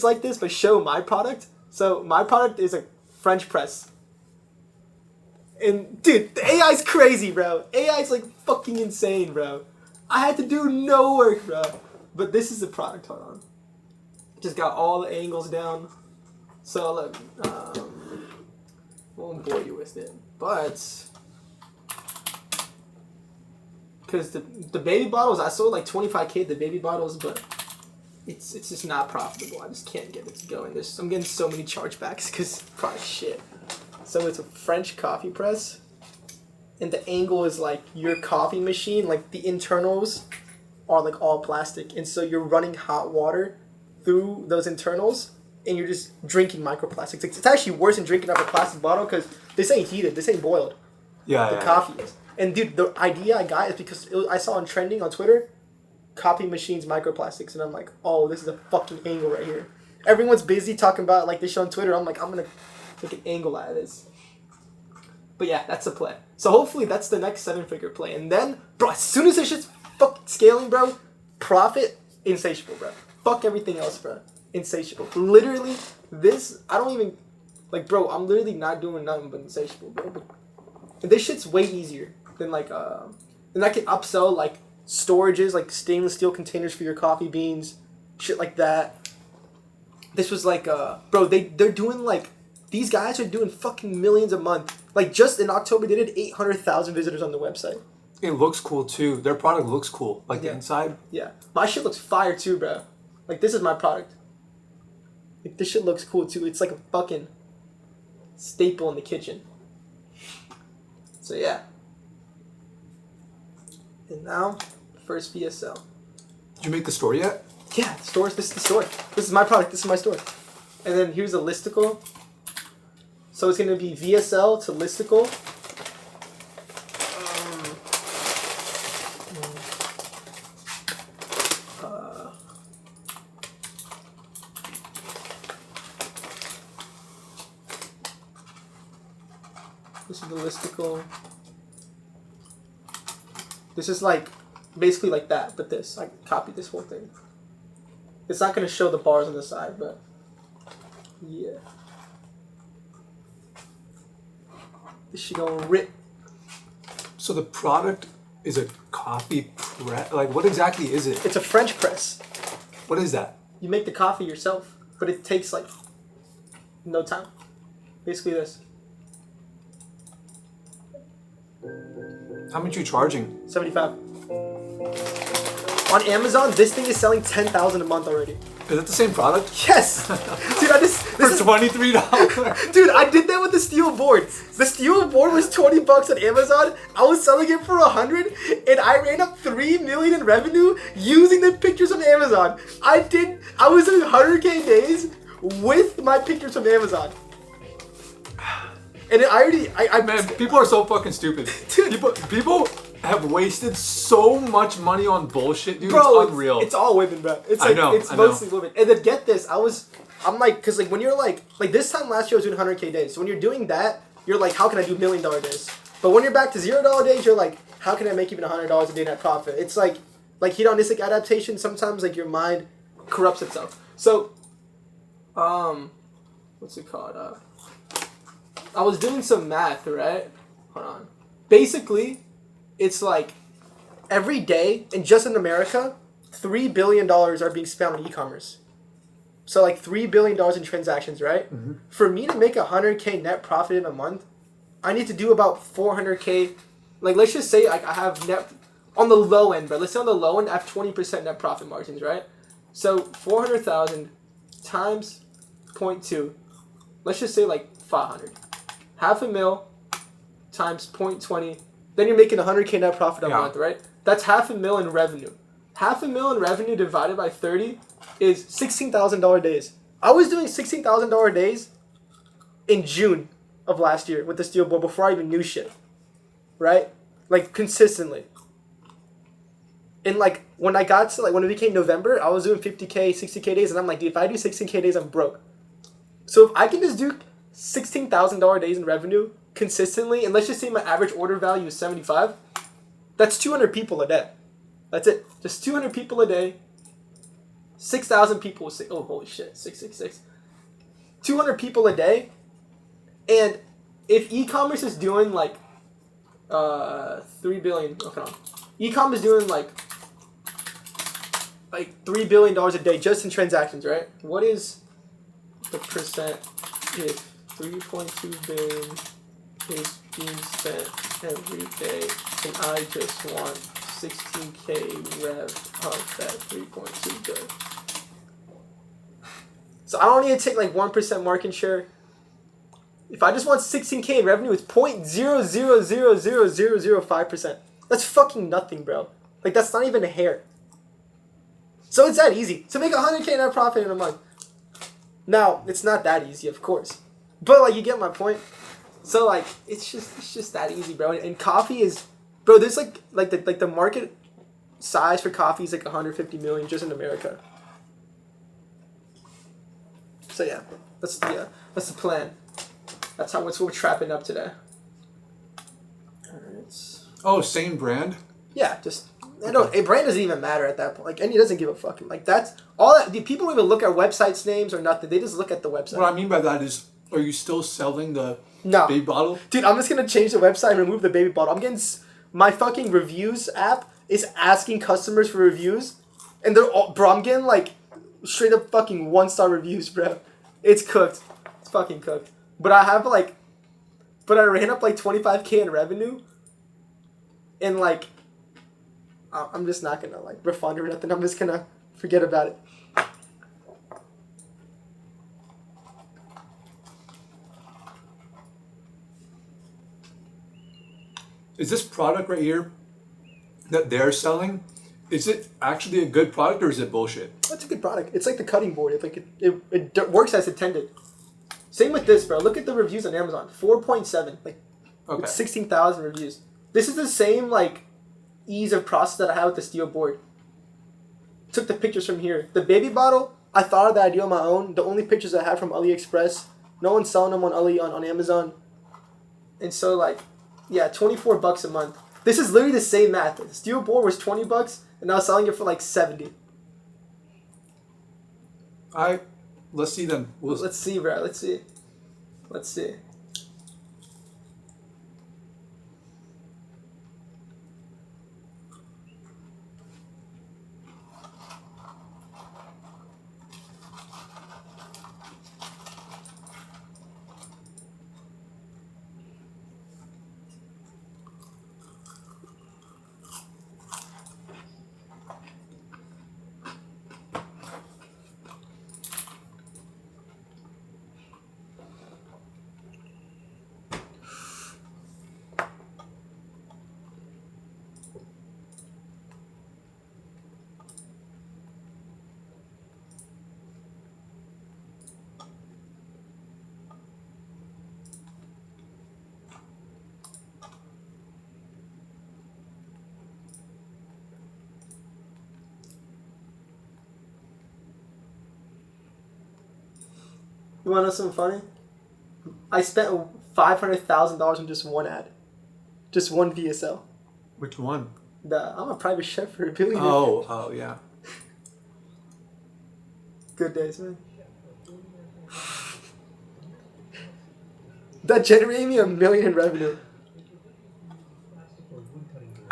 like this, but show my product. So my product is a French press. And dude, the AI's crazy, bro. AI's like fucking insane, bro. I had to do no work, bro. But this is the product. Hold on. Just got all the angles down. So look, won't bore you with it, but because the baby bottles, I sold like 25K the baby bottles, but it's just not profitable. I just can't get it to go. And I'm getting so many chargebacks because product shit. So it's a French coffee press, and the angle is like your coffee machine, like the internals are like all plastic, and so you're running hot water through those internals, and you're just drinking microplastics. It's actually worse than drinking out of a plastic bottle because this ain't heated, this ain't boiled. Yeah, the coffee is. And dude, the idea I got is because I saw on trending on Twitter, coffee machines microplastics, and I'm like, oh, this is a fucking angle right here. Everyone's busy talking about like this shit on Twitter. I'm like, I'm gonna take an angle out of this. But yeah, that's the play. So hopefully that's the next 7-figure play. And then, bro, as soon as this shit's fucking scaling, bro, profit, insatiable, bro. Fuck everything else, bro. Insatiable. Literally, this, I don't even, like, bro, I'm literally not doing nothing but insatiable, bro. And this shit's way easier than, like, and I can upsell, like, storages, like stainless steel containers for your coffee beans, shit like that. This was like, bro, they're doing, like, these guys are doing fucking millions a month. Like, just in October, they did 800,000 visitors on the website. It looks cool, too. Their product looks cool. Like, the inside. Yeah. My shit looks fire, too, bro. Like, this is my product. Like, this shit looks cool, too. It's like a fucking staple in the kitchen. So, yeah. And now, first VSL. Did you make the store yet? Yeah, the store. This is the store. This is my product. This is my store. And then here's a listicle. So it's going to be VSL to listicle. This is the listicle. This is like, basically like that, but this. I copied this whole thing. It's not going to show the bars on the side, but yeah. This shit gonna rip. So the product is a coffee press? Like, what exactly is it? It's a French press. What is that? You make the coffee yourself, but it takes like no time. Basically this. How much are you charging? 75. On Amazon, this thing is selling 10,000 a month already. Is it the same product? Yes! Dude, For $23. Dude, I did that with the steel board. The steel board was $20 on Amazon. I was selling it for $100, and I ran up $3 million in revenue using the pictures from Amazon. I was doing 100K days with my pictures from Amazon. And Man, people are so fucking stupid. Dude. People have wasted so much money on bullshit, dude. Bro, it's unreal. It's all women, bro. It's like, it's mostly women. And then get this, I'm like, cause like when you're like this time last year I was doing 100K days. So when you're doing that, you're like, how can I do $1 million days? But when you're back to $0 days, you're like, how can I make even $100 a day net profit? It's like hedonistic adaptation. Sometimes like your mind corrupts itself. So, what's it called? I was doing some math, right? Hold on. Basically, it's like every day, and just in America, $3 billion are being spent on e-commerce. So like $3 billion in transactions, right? Mm-hmm. For me to make 100K net profit in a month, I need to do about 400K. Like, let's just say like I have net on the low end, but let's say on the low end I have 20% net profit margins, right? So 400,000 times 0.2. Let's just say like 500. $500,000 times 0.20. Then you're making 100K net profit a month, right? That's $500,000 in revenue. $500,000 in revenue divided by 30 is $16,000 days. I was doing $16,000 days in June of last year with the steel board before I even knew shit. Right? Like, consistently. And, like, when I got to, like, when it became November, I was doing 50K, 60K days, and I'm like, dude, if I do 16K days, I'm broke. So if I can just do $16,000 days in revenue consistently, and let's just say my average order value is 75, that's 200 people a day. That's it. Just 200 people a day 6,000 people. Oh, holy shit. 666. 200 people a day. And if e-commerce is doing like 3 billion. Okay, on. E-com is doing like $3 billion a day just in transactions, right? What is the percent if 3.2 billion is being spent every day and I just want 16K rev of that 3.2 billion? So I don't need to take like 1% market share. If I just want 16K in revenue, it's 0.0000005%. That's fucking nothing, bro. Like, that's not even a hair. So it's that easy to make 100K net profit in a month. Now, it's not that easy, of course. But, like, you get my point. So, like, it's just that easy, bro. And coffee is... Bro, there's, the market size for coffee is, like, 150 million just in America. So, yeah. That's the plan. That's what we're trapping up today. Alright. Oh, same brand? Yeah, just... A brand doesn't even matter at that point. Like, and he doesn't give a fuck. Like, that's... all that... People don't even look at websites' names or nothing. They just look at the website. What I mean by that is, are you still selling the No. baby bottle? Dude, I'm just gonna change the website and remove the baby bottle. I'm getting... My fucking reviews app is asking customers for reviews. And they're all... Bro, I'm getting, like, straight up fucking 1-star reviews, bro. It's cooked. It's fucking cooked. But I have, like... But I ran up, like, 25K in revenue. And, like... I'm just not gonna, like, refund or nothing. I'm just gonna forget about it. Is this product right here that they're selling, is it actually a good product or is it bullshit? That's a good product. It's like the cutting board. It's like it works as intended. Same with this, bro. Look at the reviews on Amazon. 4.7. Like, Okay. 16,000 reviews. This is the same, like, ease of process that I had with the steel board. Took the pictures from here. The baby bottle, I thought of the idea on my own. The only pictures I had from AliExpress. No one's selling them on on Amazon. And so, like, yeah, $24 a month. This is literally the same math. The steel board was $20, and I was selling it for like 70. Let's see then. Let's see, bro. Let's see. Let's see. You want to know something funny? I spent $500,000 on just one ad. Just one VSL. Which one? I'm a private chef for a billionaire. Oh, yeah. Good days, man. That generated me $1 million in revenue.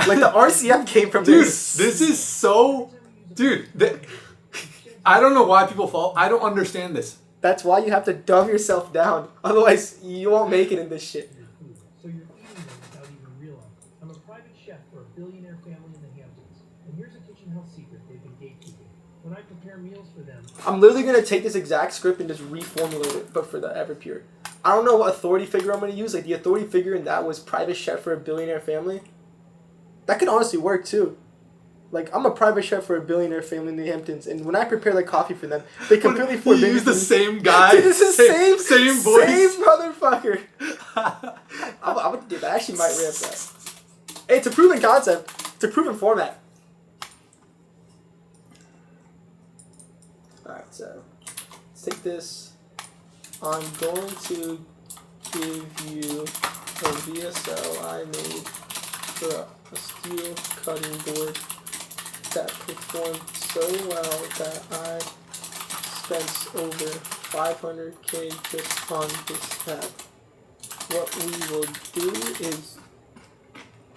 Like, the RCF came from Dude, this. this is so... Dude, I don't know why people fall... I don't understand this. That's why you have to dumb yourself down. Otherwise, you won't make it in this shit. So you're eating them without even realizing. I'm a private chef for a billionaire family in the Hamptons. And here's a kitchen health secret they've been gatekeeping. When I prepare meals for them... I'm literally going to take this exact script and just reformulate it, but for the Everpure. I don't know what authority figure I'm going to use. Like, the authority figure in that was private chef for a billionaire family. That could honestly work, too. Like, I'm a private chef for a billionaire family in the Hamptons, and when I prepare, like, coffee for them, they completely forbid me. You use the same guy. Dude, this is same voice. Same motherfucker. I would do that. I actually might rip that. Hey, it's a proven concept. It's a proven format. Alright, so let's take this. I'm going to give you a VSL I made for a steel cutting board that performed so well that I spent over 500K just on this app. What we will do is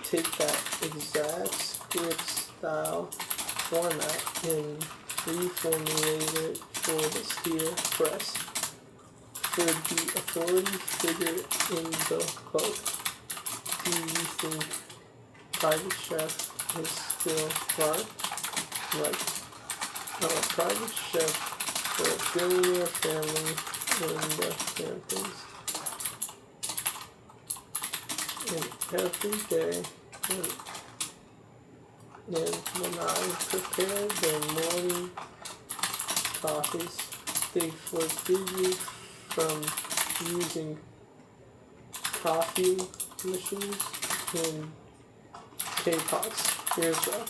take that exact script style format and reformulate it for the steel press. For the authority figure in the quote, do you think private chef is still smart? Like, I'm a private chef for a billionaire family in the Hamptons. And every day, and when I prepare their morning coffees, they forbid you from using coffee machines in K-pots. Here's why.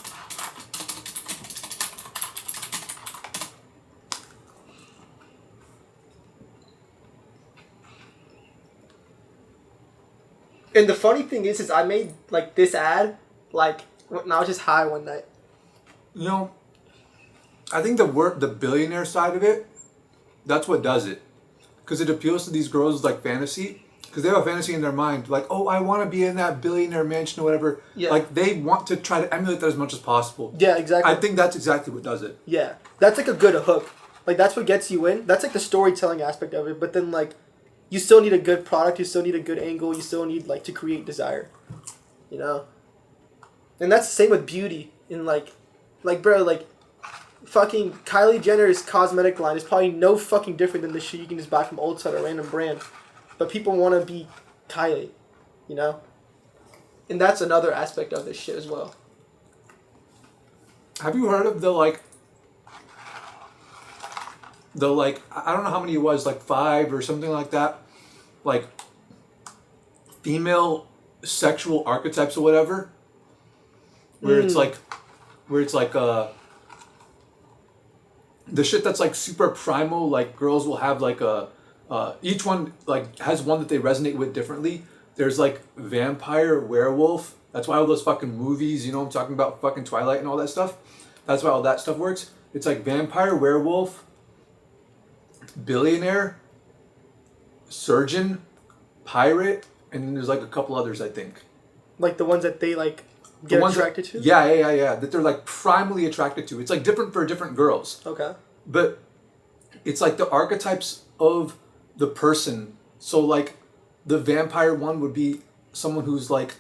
And the funny thing is I made like this ad like when I was just high one night. You know, I think the billionaire side of it, that's what does it. Because it appeals to these girls like fantasy. Because they have a fantasy in their mind. Like, oh, I want to be in that billionaire mansion or whatever. Yeah. Like, they want to try to emulate that as much as possible. Yeah, exactly. I think that's exactly what does it. Yeah. That's like a good hook. Like, that's what gets you in. That's like the storytelling aspect of it. But then, like, you still need a good product. You still need a good angle. You still need, like, to create desire. You know? And that's the same with beauty. In, like, bro, like, fucking Kylie Jenner's cosmetic line is probably no fucking different than the shit you can just buy from Ulta or a random brand. But people want to be Kylie, you know? And that's another aspect of this shit as well. Have you heard of the I don't know how many it was, like 5 or something like that, like female sexual archetypes or whatever, where it's like the shit that's like super primal, like girls will have like each one like has one that they resonate with differently. There's like vampire, werewolf. That's why all those fucking movies, you know what I'm talking about, fucking Twilight and all that stuff. That's why all that stuff works. It's like vampire, werewolf, billionaire, surgeon, pirate, and then there's like a couple others, I think. Like the ones that they like get attracted to? Yeah. That they're like primally attracted to. It's like different for different girls. Okay. But it's like the archetypes of the person. So like the vampire one would be someone who's like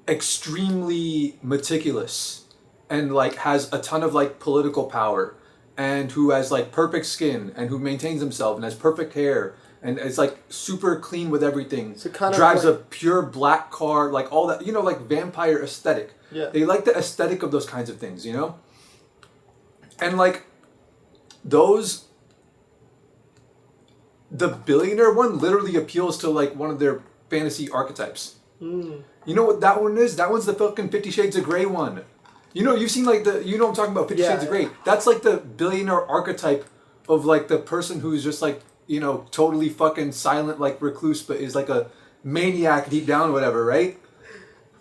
extremely meticulous and like has a ton of like political power and who has like perfect skin and who maintains himself and has perfect hair and is like super clean with everything. So kind of drives like, a pure black car, like all that, you know, like vampire aesthetic. Yeah. They like the aesthetic of those kinds of things, you know? And like those, the billionaire one literally appeals to like one of their fantasy archetypes. Mm. You know what that one is? That one's the fucking 50 Shades of Grey one. You know, you've seen like you know what I'm talking about, 50 Shades of Grey. That's like the billionaire archetype of like the person who's just like, you know, totally fucking silent, like recluse, but is like a maniac deep down, whatever, right?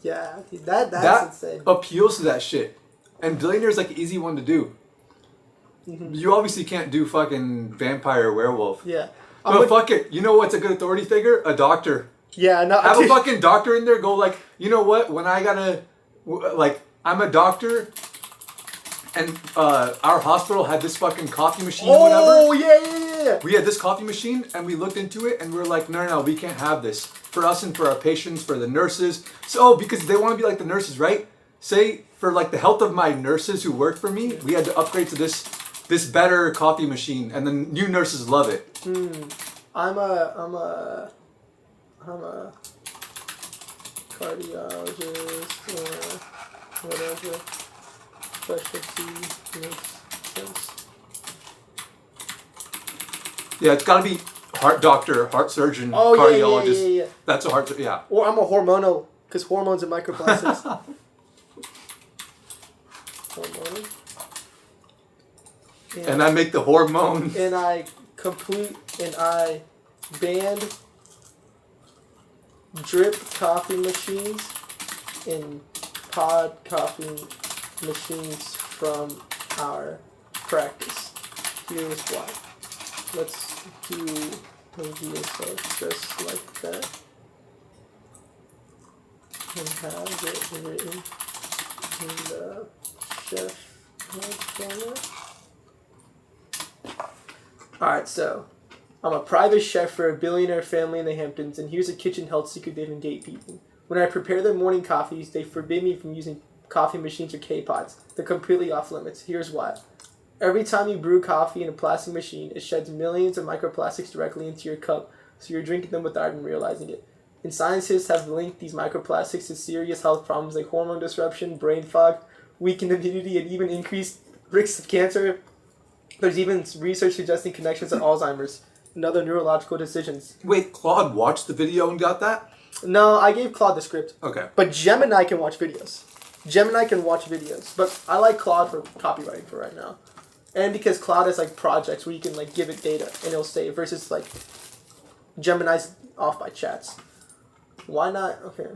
Yeah, dude, that's insane. Appeals to that shit. And billionaire's like an easy one to do. Mm-hmm. You obviously can't do fucking vampire or werewolf. Yeah. But fuck it. You know what's a good authority figure? A doctor. Yeah, no. Have a fucking doctor in there. Go like, you know what? When I gotta, like, I'm a doctor, and our hospital had this fucking coffee machine. Oh, whatever. yeah. We had this coffee machine, and we looked into it, and we were like, no, we can't have this for us and for our patients, for the nurses. So because they want to be like the nurses, right? Say for like the health of my nurses who work for me, we had to upgrade to this better coffee machine, and the new nurses love it. I'm a cardiologist or whatever specialty makes sense. Yeah, it's got to be heart doctor, heart surgeon, Oh, cardiologist. yeah. That's a heart. Yeah. Or I'm a hormonal, because hormones and microplastics. Hormonal. And I make the hormone. And I banned drip coffee machines and pod coffee machines from our practice. Here's why. Let's do the VSO just like that. And have it written in the chef format. Alright, so I'm a private chef for a billionaire family in the Hamptons, and here's a kitchen health secret they've been gatekeeping. When I prepare their morning coffees, they forbid me from using coffee machines or K-pots. They're completely off limits. Here's why. Every time you brew coffee in a plastic machine, it sheds millions of microplastics directly into your cup, so you're drinking them without even realizing it. And scientists have linked these microplastics to serious health problems like hormone disruption, brain fog, weakened immunity, and even increased risks of cancer. There's even research suggesting connections to Alzheimer's and other neurological decisions. Wait, Claude watched the video and got that? No, I gave Claude the script. Okay. But Gemini can watch videos. But I like Claude for copywriting for right now. And because Claude has like projects where you can like give it data and it'll save versus like Gemini's off by chats. Why not? Okay.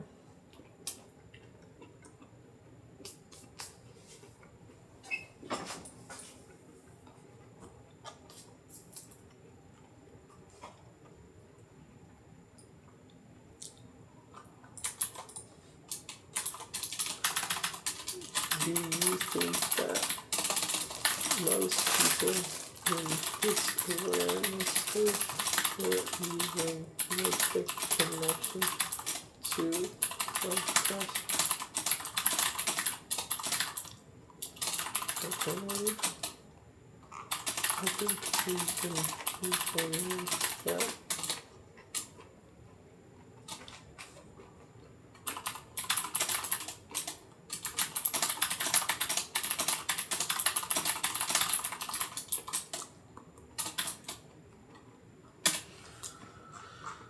Do you think that most people in this awareness stage will even make the connection to podcast? Okay, I think we can use that.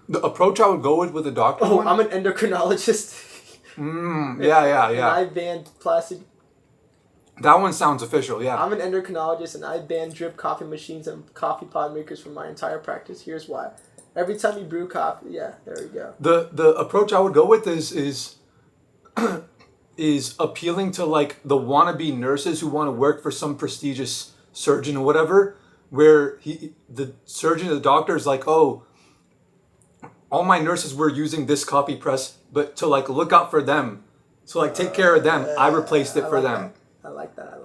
The approach I would go with the doctor. Oh, one? I'm an endocrinologist. Yeah. And I banned plastic. That one sounds official, yeah. I'm an endocrinologist, and I ban drip coffee machines and coffee pod makers from my entire practice. Here's why. Every time you brew coffee, yeah, there we go. The approach I would go with is appealing to like the wannabe nurses who want to work for some prestigious surgeon or whatever, where the surgeon or the doctor is like, oh, all my nurses were using this copy press, but to like look out for them, to like take care of them, I replaced it for them. I like that.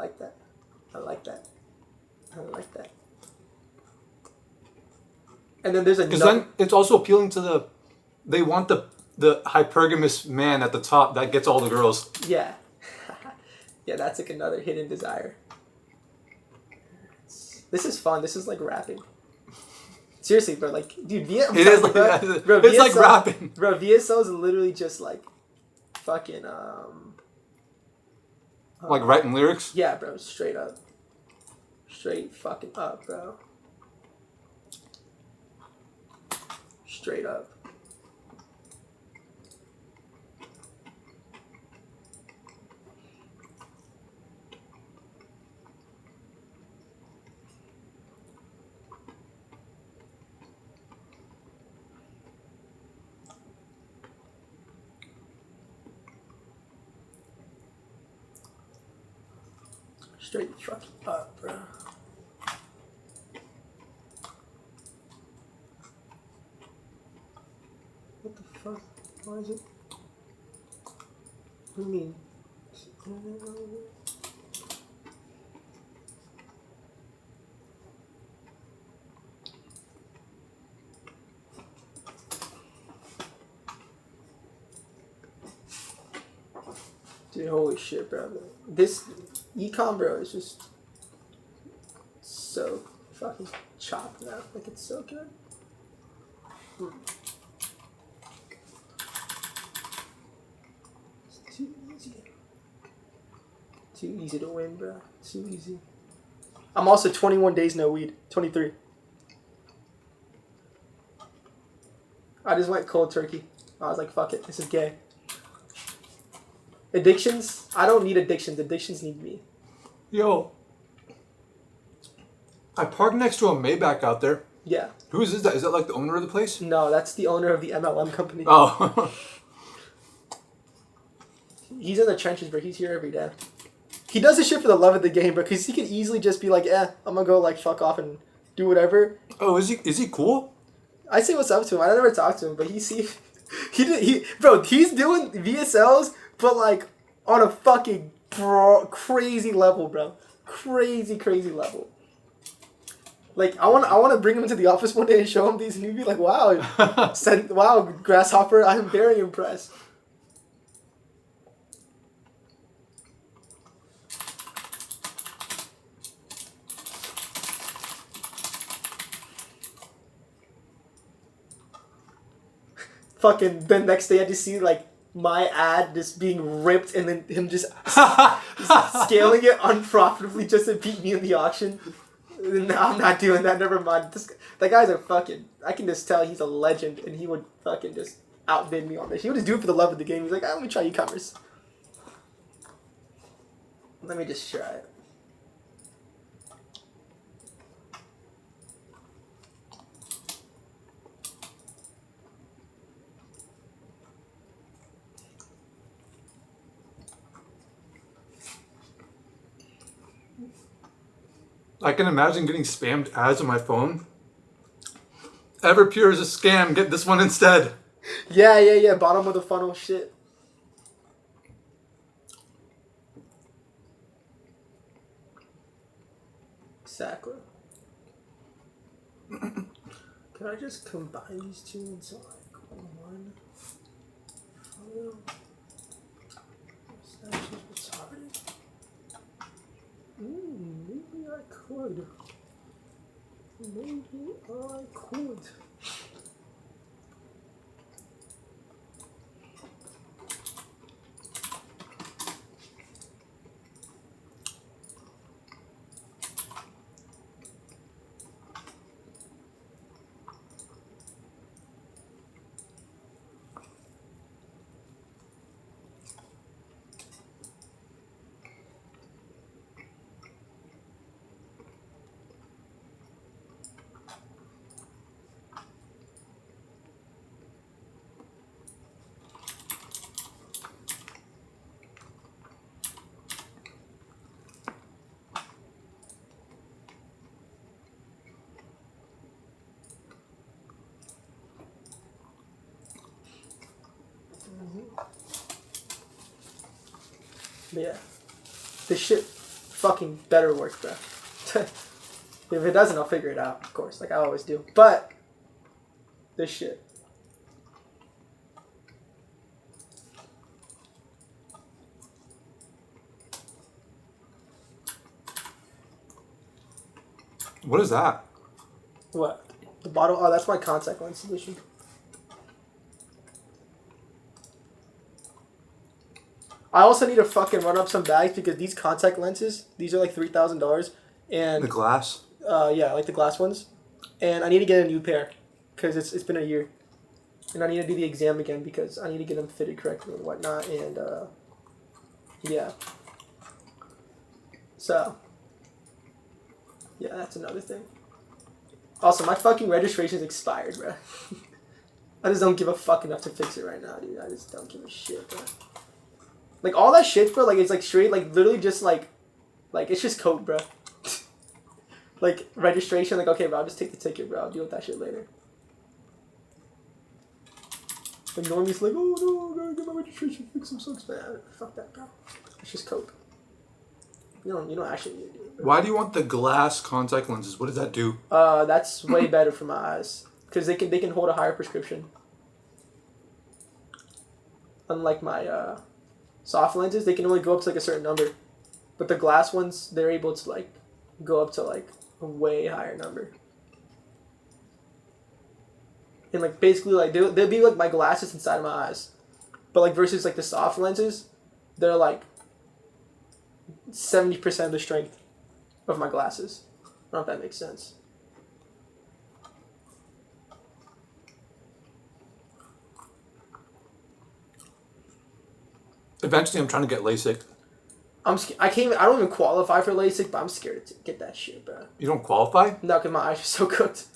And then there's Because another. then it's also appealing to they want the hypergamous man at the top that gets all the girls. Yeah. Yeah, that's like another hidden desire. This is fun. This is like rapping. Seriously, bro. Like, dude, It is like bro, it's like rapping. Bro, VSO is literally just like fucking Like writing lyrics. Yeah, bro. Straight up. Straight fucking up, bro. Straight up. Straight fucking up, bro. What the fuck? Why is it? What do you mean? Dude, holy shit, bro. This econ, bro, is just so fucking chopped now. Like, it's so good. It's too easy. Too easy to win, bro. Too easy. I'm also 21 days no weed. 23. I just went cold turkey. I was like, fuck it. This is gay. Addictions? I don't need addictions. Addictions need me. Yo, I parked next to a Maybach out there. Yeah. Whose is that? Is that like the owner of the place? No, that's the owner of the MLM company. Oh. He's in the trenches, bro. He's here every day. he does this shit for the love of the game, bro. Because he could easily just be like, I'm gonna go like fuck off and do whatever. Oh, is he cool? I say what's up to him. I never talked to him, but he's doing VSLs, but like on a fucking crazy level, bro. Crazy level. Like I want to bring him into the office one day and show him these, and he'd be like, "Wow, wow, Grasshopper, I'm very impressed." Fucking the next day I just see like my ad just being ripped and then him just scaling it unprofitably just to beat me in the auction. No, I'm not doing that. Never mind. That guy's a fucking. I can just tell he's a legend, and he would fucking just outbid me on this. He would just do it for the love of the game. He's like, let me try e-commerce. Let me just try it. I can imagine getting spammed ads on my phone. Everpure is a scam. Get this one instead. Yeah. Bottom of the funnel shit. Exactly. Can I just combine these two into like one photo? That's just retarded. Maybe I could. Maybe I could. But yeah, this shit fucking better work, bro. If it doesn't, I'll figure it out, of course, like I always do. But this shit. What is that? What? The bottle? Oh, that's my contact lens solution. I also need to fucking run up some bags because these contact lenses, these are like $3,000, and The glass? yeah, like the glass ones, and I need to get a new pair because it's been a year, and I need to do the exam again because I need to get them fitted correctly and whatnot, and yeah. So yeah, that's another thing. Also, my fucking registration's expired, bro. I just don't give a fuck enough to fix it right now, dude. I just don't give a shit, bro. Like, all that shit, bro, like, it's, like, straight, like, literally just, like, it's just code, bro. Like, registration, like, okay, bro, I'll just take the ticket, bro. I'll deal with that shit later. Like, normie's like, oh, no, I gotta get my registration fixed. I'm so expensive. Fuck that, bro. It's just code. You don't actually need to do it, bro. Why do you want the glass contact lenses? What does that do? That's way better for my eyes. Because they can hold a higher prescription. Unlike my, soft lenses, they can only go up to like a certain number, but the glass ones, they're able to like go up to like a way higher number. And like basically like they'll be like my glasses inside of my eyes, but like versus like the soft lenses, they're like 70% of the strength of my glasses. I don't know if that makes sense. Eventually, I'm trying to get LASIK. I don't even qualify for LASIK, but I'm scared to get that shit, bro. You don't qualify? No, because my eyes are so cooked.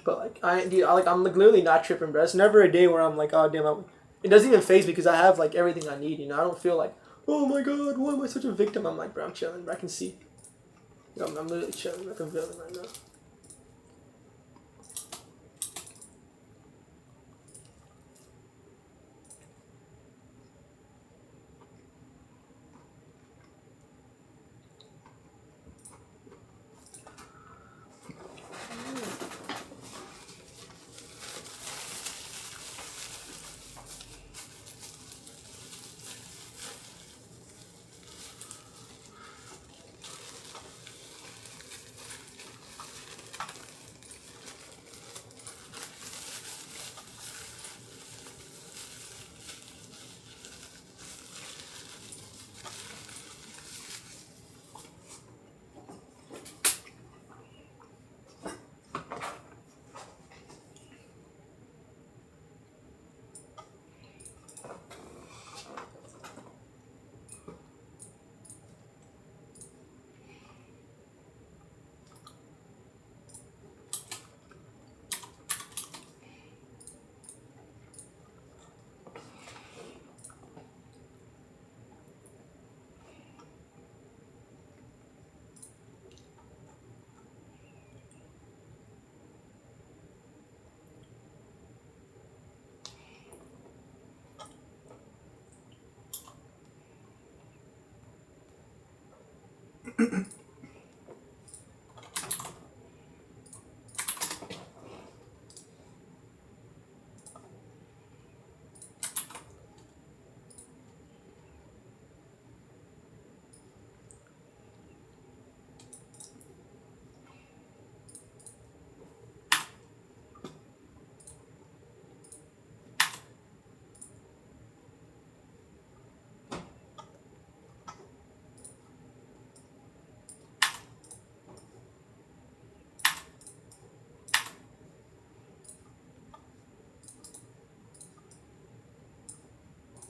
But like I'm like literally not tripping, bro. It's never a day where I'm like, oh damn, it doesn't even faze me because I have like everything I need. You know, I don't feel like, oh my god, why am I such a victim? I'm like, bro, I'm chilling. Bro. I can see. Yo, I'm literally chilling like a villain right now.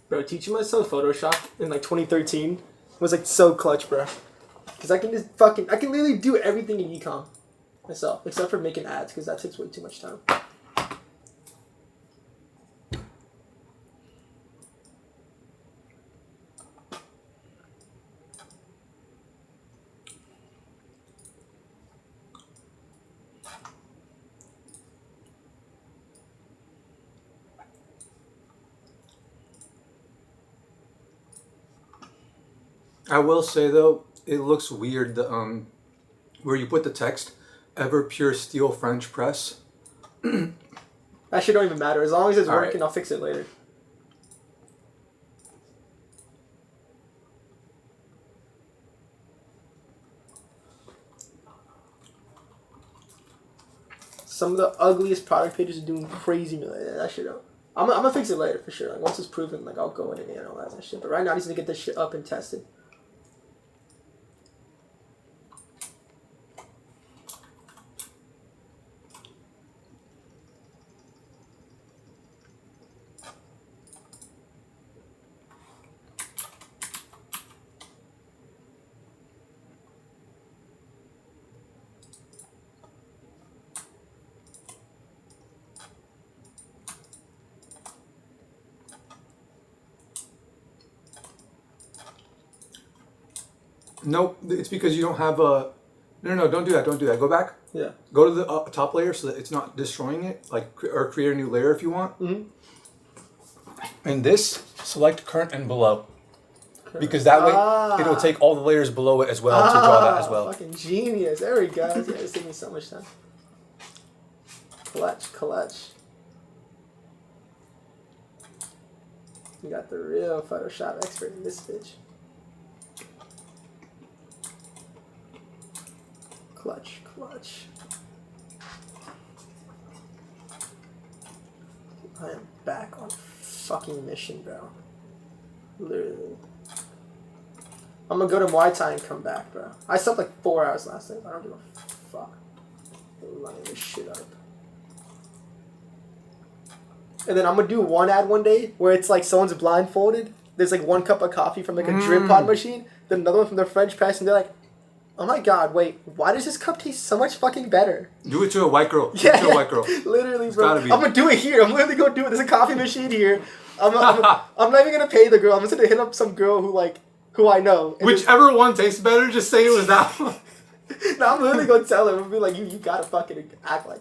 Bro, teaching myself Photoshop in like 2013 was like so clutch, bro. Cause I can I can literally do everything in ecom myself, except for making ads, cause that takes way too much time. I will say though, it looks weird. The where you put the text, ever pure steel French press. That shit don't even matter. As long as it's All working, right. I'll fix it later. Some of the ugliest product pages are doing crazy. That shit up. I'm gonna fix it later for sure. Like once it's proven, like I'll go in and analyze that shit. But right now, I just need to get this shit up and tested. Nope, it's because you don't have a. No, don't do that. Don't do that. Go back. Yeah. Go to the top layer so that it's not destroying it. Or create a new layer if you want. Mm-hmm. And this, select current and below. Because that way it'll take all the layers below it as well to draw that as well. Fucking genius. There we go. Yeah, it's taking so much time. Clutch. You got the real Photoshop expert in this bitch. Clutch. I am back on fucking mission, bro. Literally. I'm gonna go to Muay Thai and come back, bro. I slept like 4 hours last night. I don't give a fuck. I'm lining this shit up. And then I'm gonna do one ad one day where it's like someone's blindfolded. There's like 1 cup of coffee from like a drip pod machine. Then another one from the French press, and they're like, Oh my god, wait. Why does this cup taste so much fucking better? Do it to a white girl. Yeah, Do it to a white girl. literally, It's bro. gotta I'm be. gonna do it here. I'm literally gonna do it. There's a coffee machine here. I'm not even gonna pay the girl. I'm just gonna hit up some girl who I know. And Whichever one tastes better, just say it was that one. no, I'm literally gonna tell her. I'm gonna be like, you gotta fucking act like.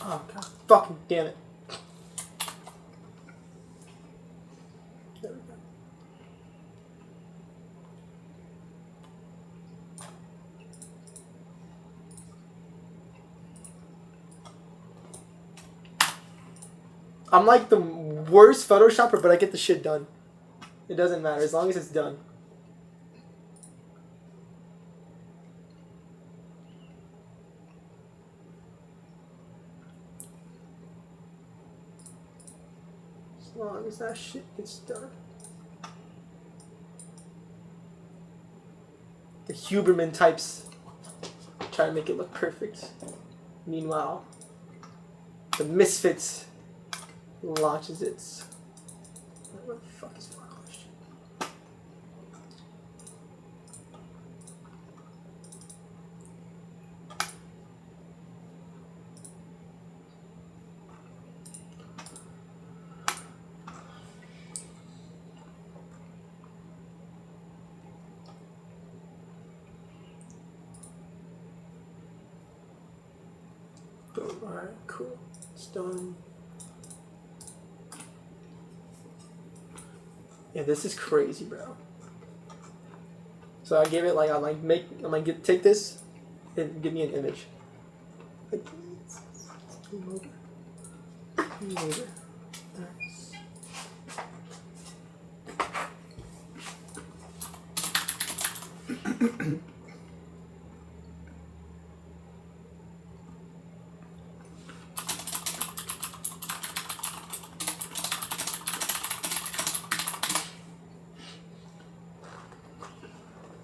Oh god, fucking damn it. There we go. I'm like the worst Photoshopper, but I get the shit done. It doesn't matter as long as it's done. As long as that shit gets done. The Huberman types try to make it look perfect. Meanwhile, the Misfits launches its. What the fuck is going on? Shit. Boom. Alright, cool. It's done. Yeah, this is crazy, bro. So I gave it like I'm like take this and give me an image. Like, move over. Move over. Nice.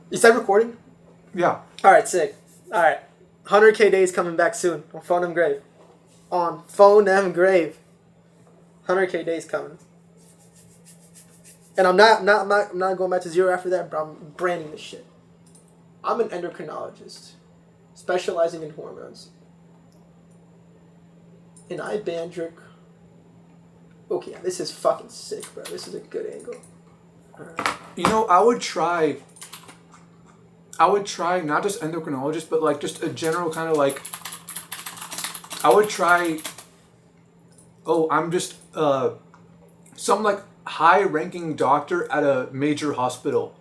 Is that recording? Yeah. Alright, sick. Alright. 100K days coming back soon. On Phone Them Grave. On Phone Them Grave. 100K days coming. And I'm not going back to zero after that, but I'm branding this shit. I'm an endocrinologist. Specializing in hormones. And I Bandrick. Okay, yeah, this is fucking sick, bro. This is a good angle. Alright. You know, I would try not just endocrinologist, but like just a general kind of like, I would try, I'm just some like high ranking doctor at a major hospital.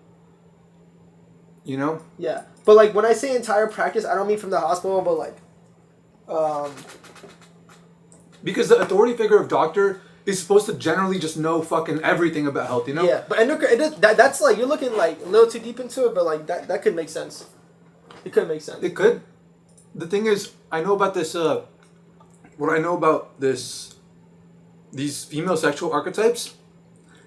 You know? Yeah. But like when I say entire practice, I don't mean from the hospital, but like because the authority figure of doctor is supposed to generally just know fucking everything about health, you know? Yeah, but that's like, you're looking like a little too deep into it, but like that could make sense. It could make sense. It could. The thing is, I know about this, what I know about these female sexual archetypes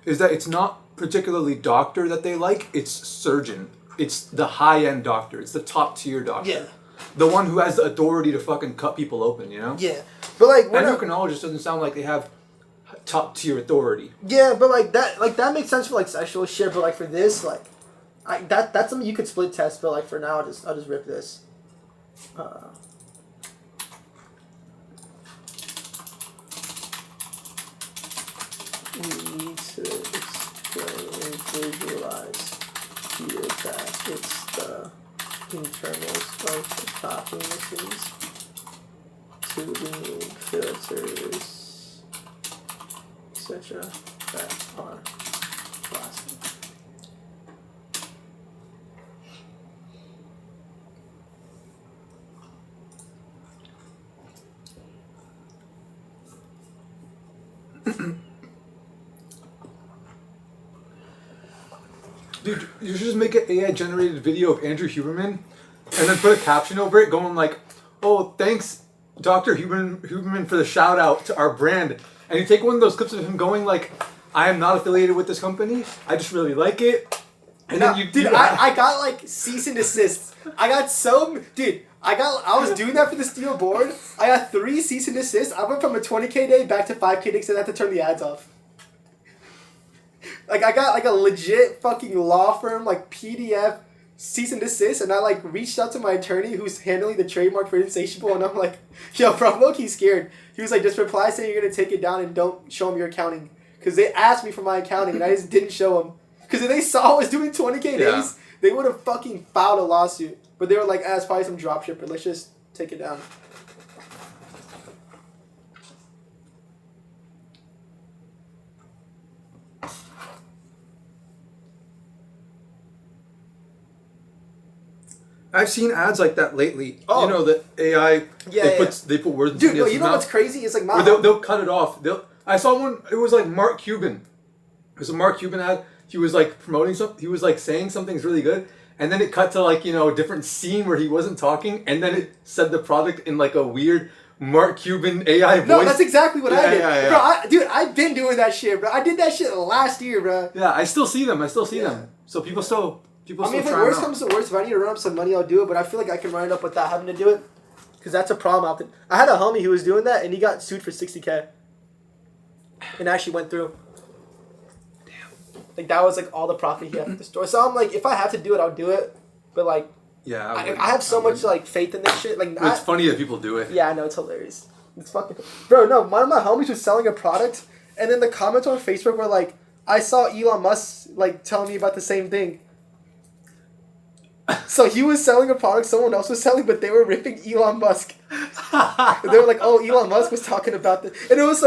is that it's not particularly doctor that they like, it's surgeon. It's the high-end doctor. It's the top-tier doctor. Yeah. The one who has the authority to fucking cut people open, you know? Yeah. But like, endocrinologist doesn't sound like they have top-tier authority. Yeah, but like that makes sense for like sexual shit, but like for this, like, That's something you could split test, but like for now, I'll just rip this. We need to explain and visualize the attack. It's the internals of the copy missions, tubing, filters, etc. that are plastic. Dude, you should just make an AI generated video of Andrew Huberman and then put a caption over it going like, oh, thanks, Dr. Huberman, for the shout out to our brand. And you take one of those clips of him going like, I am not affiliated with this company. I just really like it. And then you I got like cease and desist. I was doing that for the steel board. I got 3 cease and desist. I went from a 20K day back to 5K day because I had to turn the ads off. Like I got like a legit fucking law firm like PDF cease and desist, and I like reached out to my attorney who's handling the trademark for Insatiable, and I'm like, yo, bro, I'm low-key scared. He was like, just reply saying you're gonna take it down and don't show them your accounting, because they asked me for my accounting and I just didn't show them. Because if they saw I was doing 20K days, they would have fucking filed a lawsuit. But they were like, it's probably some dropshipper. Let's just take it down. I've seen ads like that lately. Oh. You know, the AI, they put words in Dude, no, somebody you know else's what's crazy? It's like, mouth. They'll cut it off. I saw one, it was like Mark Cuban. It was a Mark Cuban ad. He was like promoting something. He was like saying something's really good. And then it cut to like, you know, a different scene where he wasn't talking. And then it said the product in like a weird Mark Cuban AI voice. No, that's exactly what I did. Yeah. Bro, dude, I've been doing that shit, bro. I did that shit last year, bro. Yeah, I still see them. So people still I mean, if the worst comes to worst, if I need to run up some money, I'll do it. But I feel like I can run it up without having to do it. Because that's a problem out there. I had a homie who was doing that, and he got sued for $60K. And actually went through. Damn. Like, that was, like, all the profit he had at the store. So I'm like, if I have to do it, I'll do it. But, like, yeah, I have so much, like, faith in this shit. Like, it's funny that people do it. Yeah, I know, it's hilarious. It's fucking... Bro, no, one of my homies was selling a product, and then the comments on Facebook were like, I saw Elon Musk, like, telling me about the same thing. So he was selling a product someone else was selling, but they were ripping Elon Musk. They were like, oh, Elon Musk was talking about this. And it was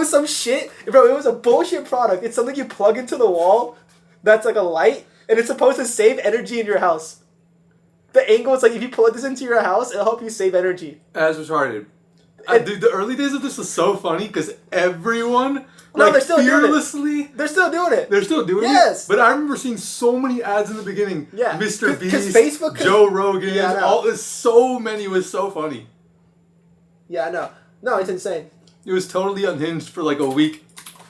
some shit. Bro, it was a bullshit product. It's something you plug into the wall that's like a light, and it's supposed to save energy in your house. The angle is like, if you plug this into your house, it'll help you save energy. As retarded. Dude, the early days of this was so funny because everyone... they're still fearlessly, doing it. They're still doing it. They're still doing it? Yes. But I remember seeing so many ads in the beginning. Yeah. Mr. Beast, Facebook Joe Rogan, Yeah, so many was so funny. Yeah, I know. No, it's insane. It was totally unhinged for like a week.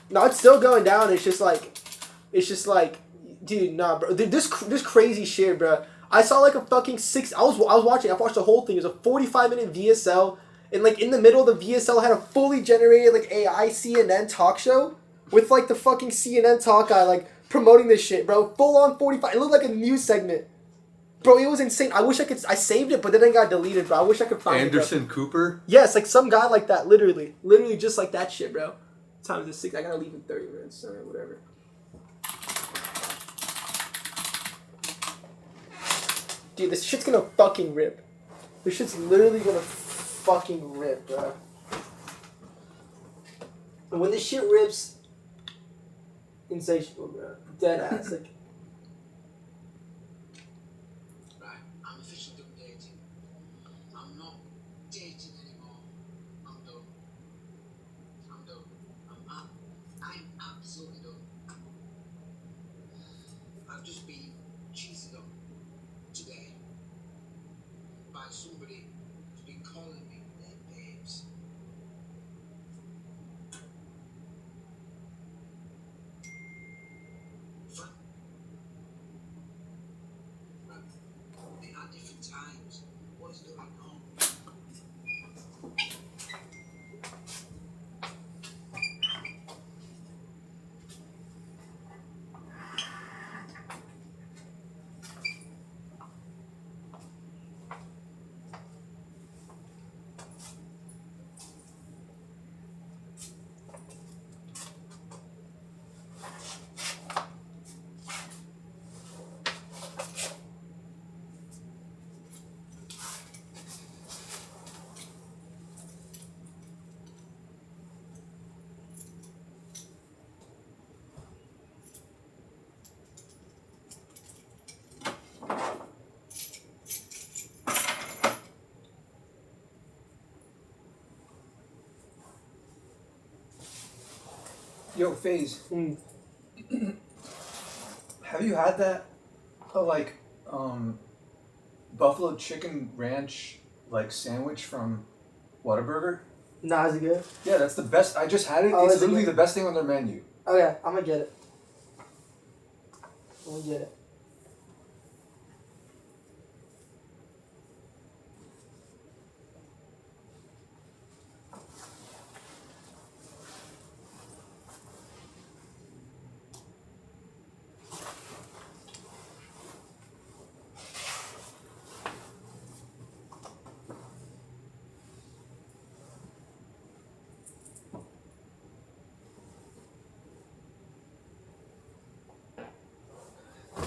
No, it's still going down. It's just like, dude, nah, bro. Dude, this crazy shit, bro. I saw like a fucking I watched the whole thing. It was a 45-minute VSL. And, like, in the middle of the VSL had a fully generated, like, AI CNN talk show with, like, the fucking CNN talk guy, like, promoting this shit, bro. Full on 45. It looked like a news segment. Bro, it was insane. I saved it, but then it got deleted, bro. I wish I could find Anderson Cooper? Yes, like, some guy like that, literally. Literally just like that shit, bro. Time is 6. I gotta leave in 30 minutes or whatever. Dude, this shit's gonna fucking rip. This shit's literally gonna fucking rip, bro. And when this shit rips, insatiable, bro. Dead ass, like. Right, I'm officially done dating. I'm not dating anymore. I'm done. I'm absolutely done. I've just been cheated on today by somebody who's been calling me their babes. Fine. Right. At different times, what is going on? Yo, FaZe. Mm. Have you had that, buffalo chicken ranch sandwich from Whataburger? Nah, is it good? Yeah, that's the best. I just had it. Oh, It's is it literally good? the best thing on their menu. Okay, I'm gonna get it. I'm gonna get it.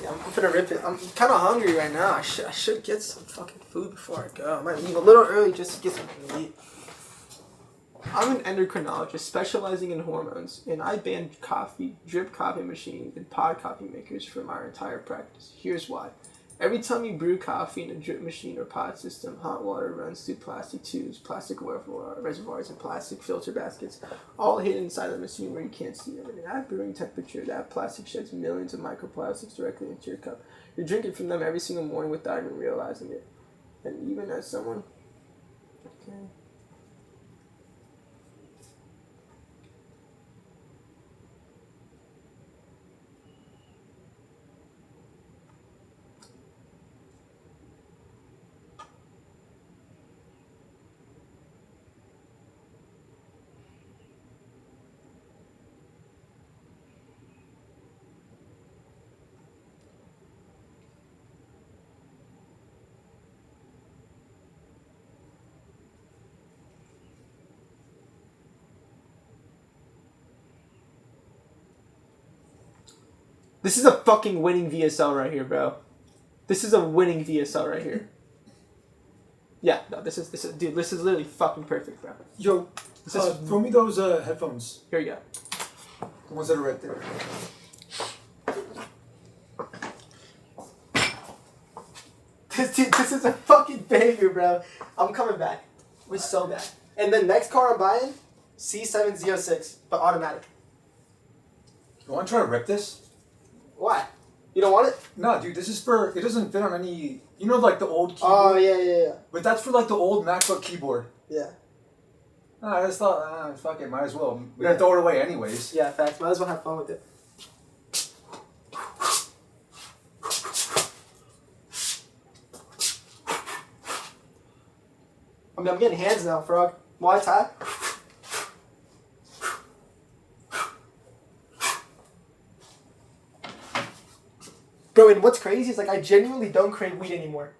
Yeah, I'm gonna rip it. I'm kind of hungry right now. I should get some fucking food before I go. I might leave a little early just to get something to eat. I'm an endocrinologist specializing in hormones, and I ban coffee, drip coffee machines, and pod coffee makers from our entire practice. Here's why. Every time you brew coffee in a drip machine or pod system, hot water runs through plastic tubes, plastic reservoirs, and plastic filter baskets, all hidden inside the machine where you can't see them. And at brewing temperature, that plastic sheds millions of microplastics directly into your cup. You're drinking from them every single morning without even realizing it. And even as someone... Okay. This is a fucking winning VSL right here, bro. This is a winning VSL right here. Yeah, no, this is dude, this is literally fucking perfect, bro. Yo, throw me those headphones. Here you go. The ones that are right there. This is a fucking banger, bro. I'm coming back. We're so bad. And the next car I'm buying, C706, but automatic. You want to try to rip this? Why? You don't want it? No, dude, this is for... It doesn't fit on any... You know, the old keyboard? Oh, yeah. But that's for, the old MacBook keyboard. Yeah. No, I just thought, fuck it, might as well. We're gonna throw it away anyways. Yeah, facts. Might as well have fun with it. I mean, I'm getting hands now, frog. Muay Thai. Bro, and what's crazy is I genuinely don't crave weed anymore.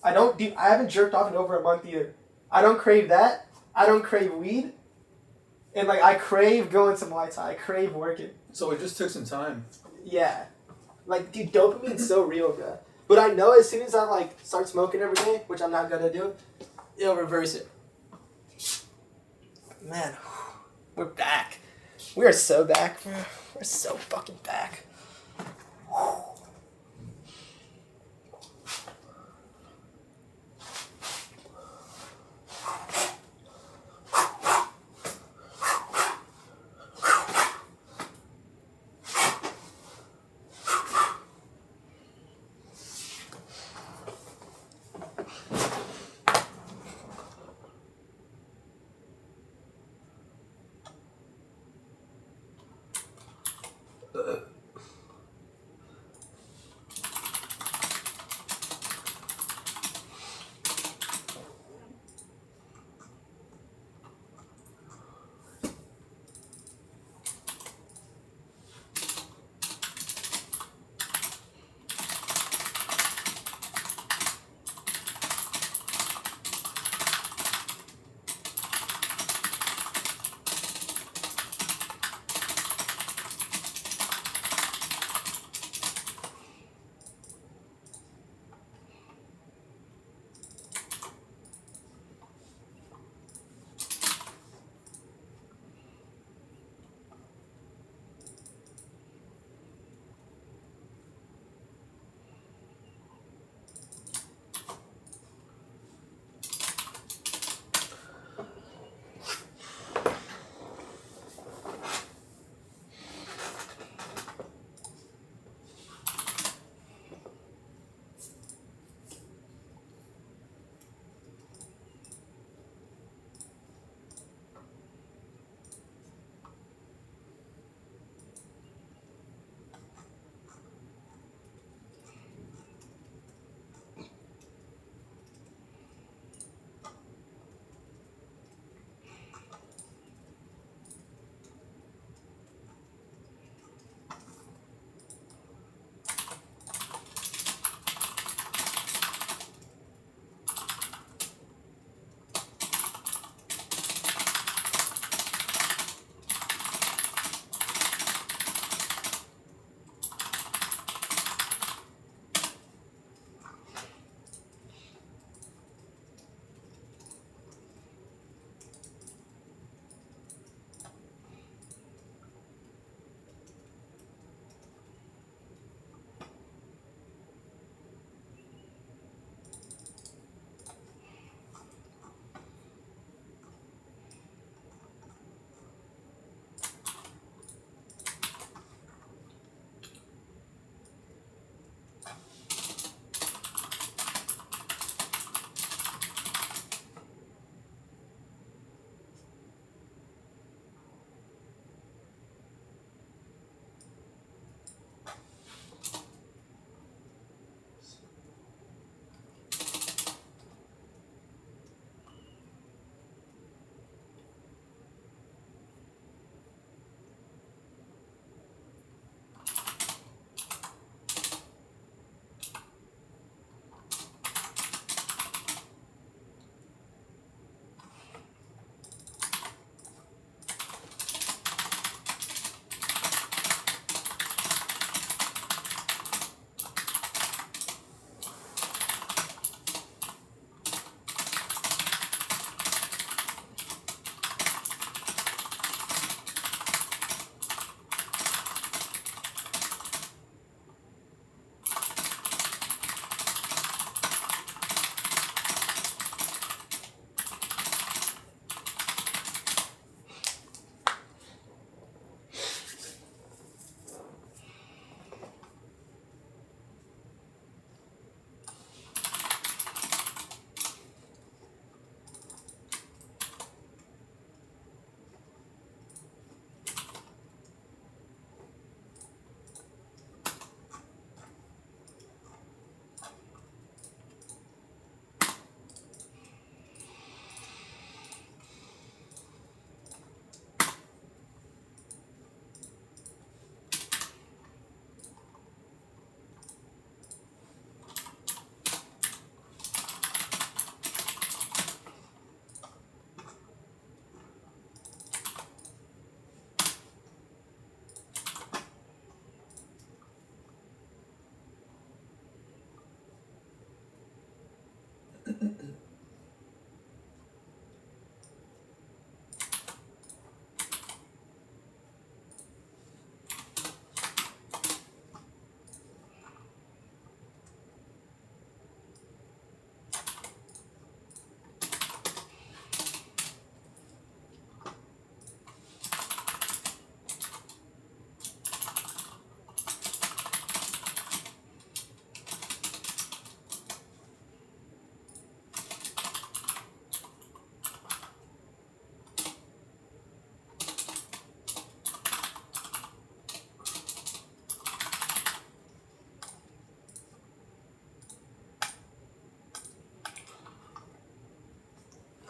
I haven't jerked off in over a month either. I don't crave that. I don't crave weed. And I crave going to Muay Thai. I crave working. So it just took some time. Yeah. Dude, dopamine's so real, bro. But I know as soon as I start smoking every day, which I'm not gonna do, it'll reverse it. Man, we're back. We are so back, bro. We're so fucking back.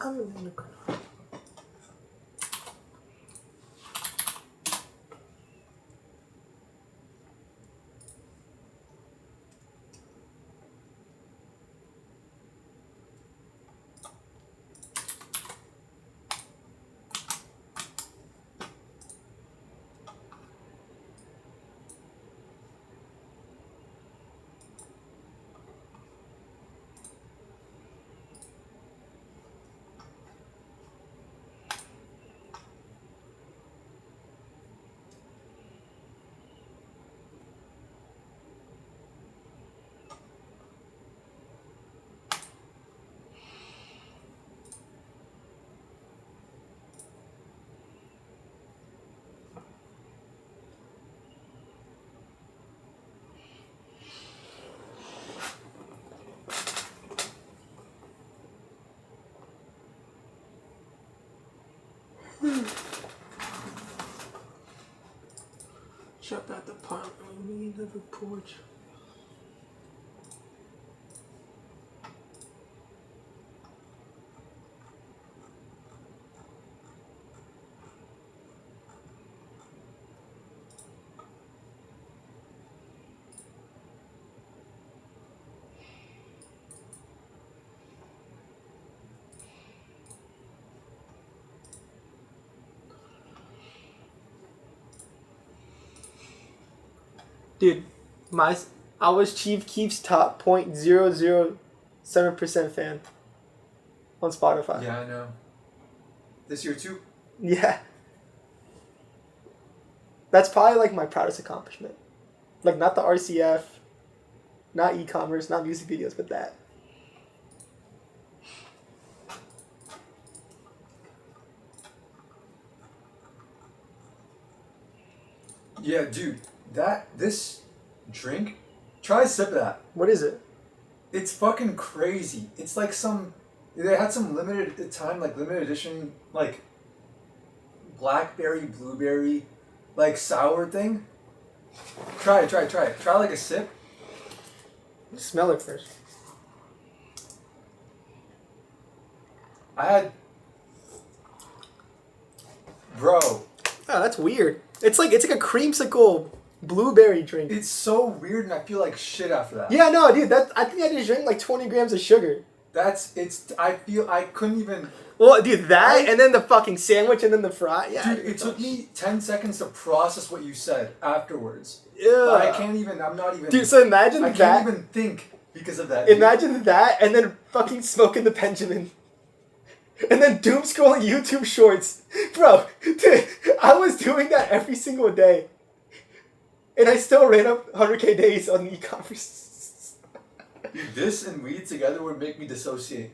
I'm an endocrinologist. Shut at the park on me, never porch. Dude, I was Chief Keef's top 0.007% fan on Spotify. Yeah, I know. This year too? Yeah. That's probably like my proudest accomplishment. Like not the RCF, not e-commerce, not music videos, but that. Yeah, dude. This drink, try a sip of that. What is it? It's fucking crazy. It's like they had some limited time, like limited edition, like blackberry, blueberry, like sour thing. Try it. Try like a sip. Smell it first. Bro. Oh, that's weird. It's like a creamsicle blueberry drink. It's so weird, and I feel like shit after that. Yeah, no, dude. I think I just drank like 20 grams of sugar. I couldn't even. Well, dude, and then the fucking sandwich and then the fry. Yeah, Dude, it took me 10 seconds to process what you said afterwards. Yeah. I can't even. I'm not even. Dude, so imagine I that. can't even think because of that. Imagine that, and then fucking smoking the Benjamin. And then doom scrolling YouTube shorts. Bro, dude, I was doing that every single day. And I still ran up 100K days on e-commerce. Dude, this and weed together would make me dissociate.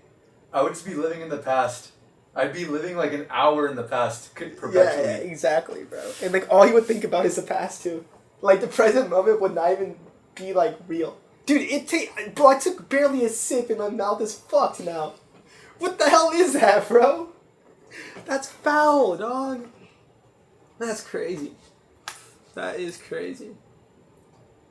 I would just be living in the past. I'd be living like an hour in the past perpetually. Yeah, exactly, bro. And like all he would think about is the past too. Like the present moment would not even be like real. Dude, bro, I took barely a sip and my mouth is fucked now. What the hell is that, bro? That's foul, dog. That's crazy. That is crazy.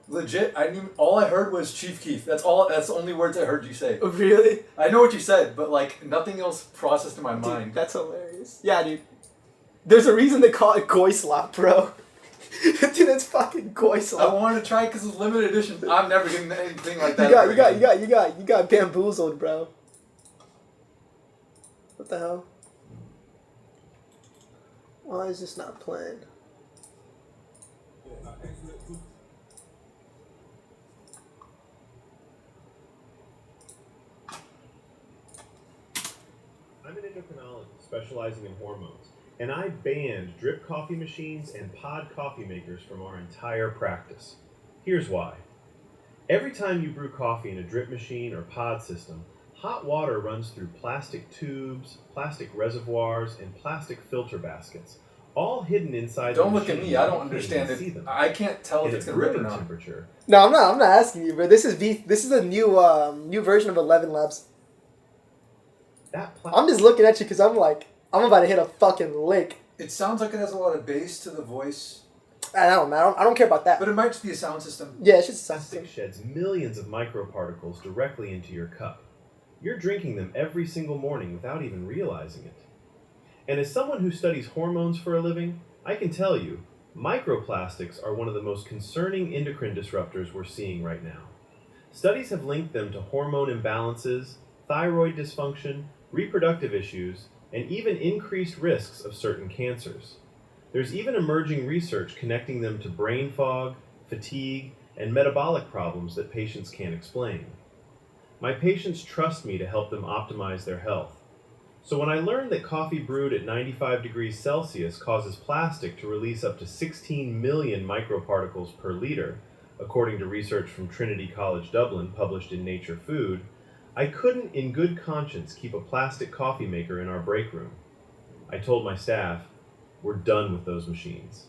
Legit, all I heard was Chief Keef. That's the only words I heard you say. Oh, really? I know what you said, but like nothing else processed in my Dude, mind. that's hilarious. Yeah, dude. There's a reason they call it Goy Slop, bro. Dude, it's fucking Goy I Slop. wanted to try it because it's limited edition. I'm never getting anything like that. You got bamboozled, bro. What the hell? Why is this not playing? I'm an endocrinologist specializing in hormones, and I banned drip coffee machines and pod coffee makers from our entire practice. Here's why. Every time you brew coffee in a drip machine or pod system, hot water runs through plastic tubes, plastic reservoirs, and plastic filter baskets, all hidden inside Don't the look at machine. me. I don't You can't understand even see it. them. I can't tell if In it's a gonna rip or brewing not. temperature, No, I'm not asking you, bro. This is a new version of 11 Labs. I'm just looking at you because I'm about to hit a fucking lick. It sounds like it has a lot of bass to the voice, I don't care about that. but it might just be a sound system. Yeah, it's just a plastic system. sheds millions of microparticles directly into your cup. You're drinking them every single morning without even realizing it. And as someone who studies hormones for a living, I can tell you, microplastics are one of the most concerning endocrine disruptors we're seeing right now. Studies have linked them to hormone imbalances, thyroid dysfunction, reproductive issues, and even increased risks of certain cancers. There's even emerging research connecting them to brain fog, fatigue, and metabolic problems that patients can't explain. My patients trust me to help them optimize their health. So when I learned that coffee brewed at 95 degrees Celsius causes plastic to release up to 16 million microparticles per liter, according to research from Trinity College Dublin published in Nature Food, I couldn't in good conscience keep a plastic coffee maker in our break room. I told my staff, we're done with those machines.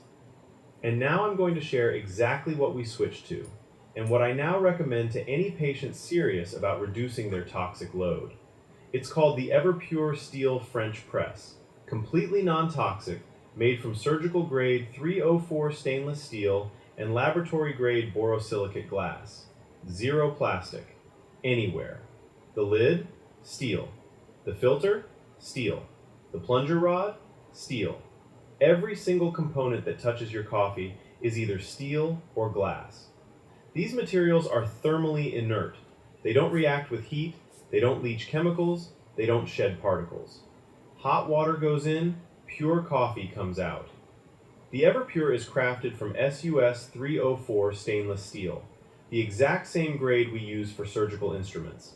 And now I'm going to share exactly what we switched to, and what I now recommend to any patient serious about reducing their toxic load. It's called the Everpure Steel French Press, completely non-toxic, made from surgical grade 304 stainless steel and laboratory grade borosilicate glass. Zero plastic, anywhere. The lid, steel. The filter, steel. The plunger rod, steel. Every single component that touches your coffee is either steel or glass. These materials are thermally inert. They don't react with heat, they don't leach chemicals, they don't shed particles. Hot water goes in, pure coffee comes out. The Everpure is crafted from SUS 304 stainless steel, the exact same grade we use for surgical instruments.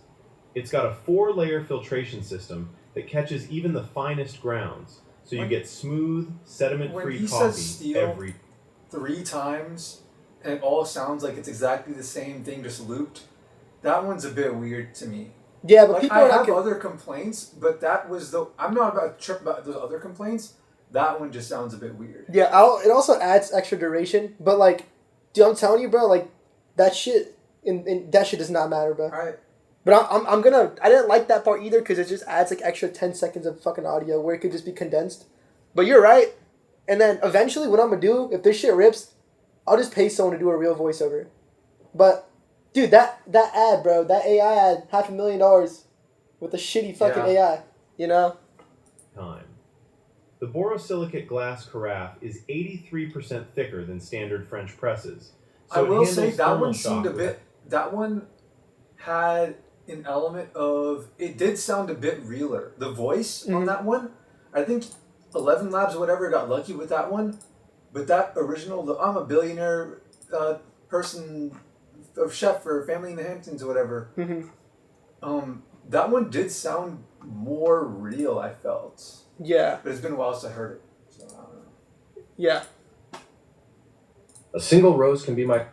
It's got a 4-layer filtration system that catches even the finest grounds, so you get smooth, sediment-free coffee every 3 times, and it all sounds like it's exactly the same thing, just looped. That one's a bit weird to me. Yeah, but like, people I are have not other complaints, but that was I'm not about to trip about those other complaints. That one just sounds a bit weird. Yeah, it also adds extra duration, but like, dude, I'm telling you, bro, like that shit that shit does not matter, bro. All right. But I'm gonna. I didn't like that part either because it just adds like extra 10 seconds of fucking audio where it could just be condensed. But you're right. And then eventually, what I'm gonna do if this shit rips, I'll just pay someone to do a real voiceover. But dude, that ad, bro, that AI ad, $500,000 with a shitty fucking AI, you know. Time. The borosilicate glass carafe is 83% thicker than standard French presses. So I will say that thermal one seemed a bit. That one had an element of. It did sound a bit realer. The voice on that one, I think 11 Labs or whatever got lucky with that one. But that original, I'm a billionaire person, of chef for family in the Hamptons or whatever. That one did sound more real, I felt. Yeah. But it's been a while since I heard it. So I don't know. Yeah. A single rose can be my...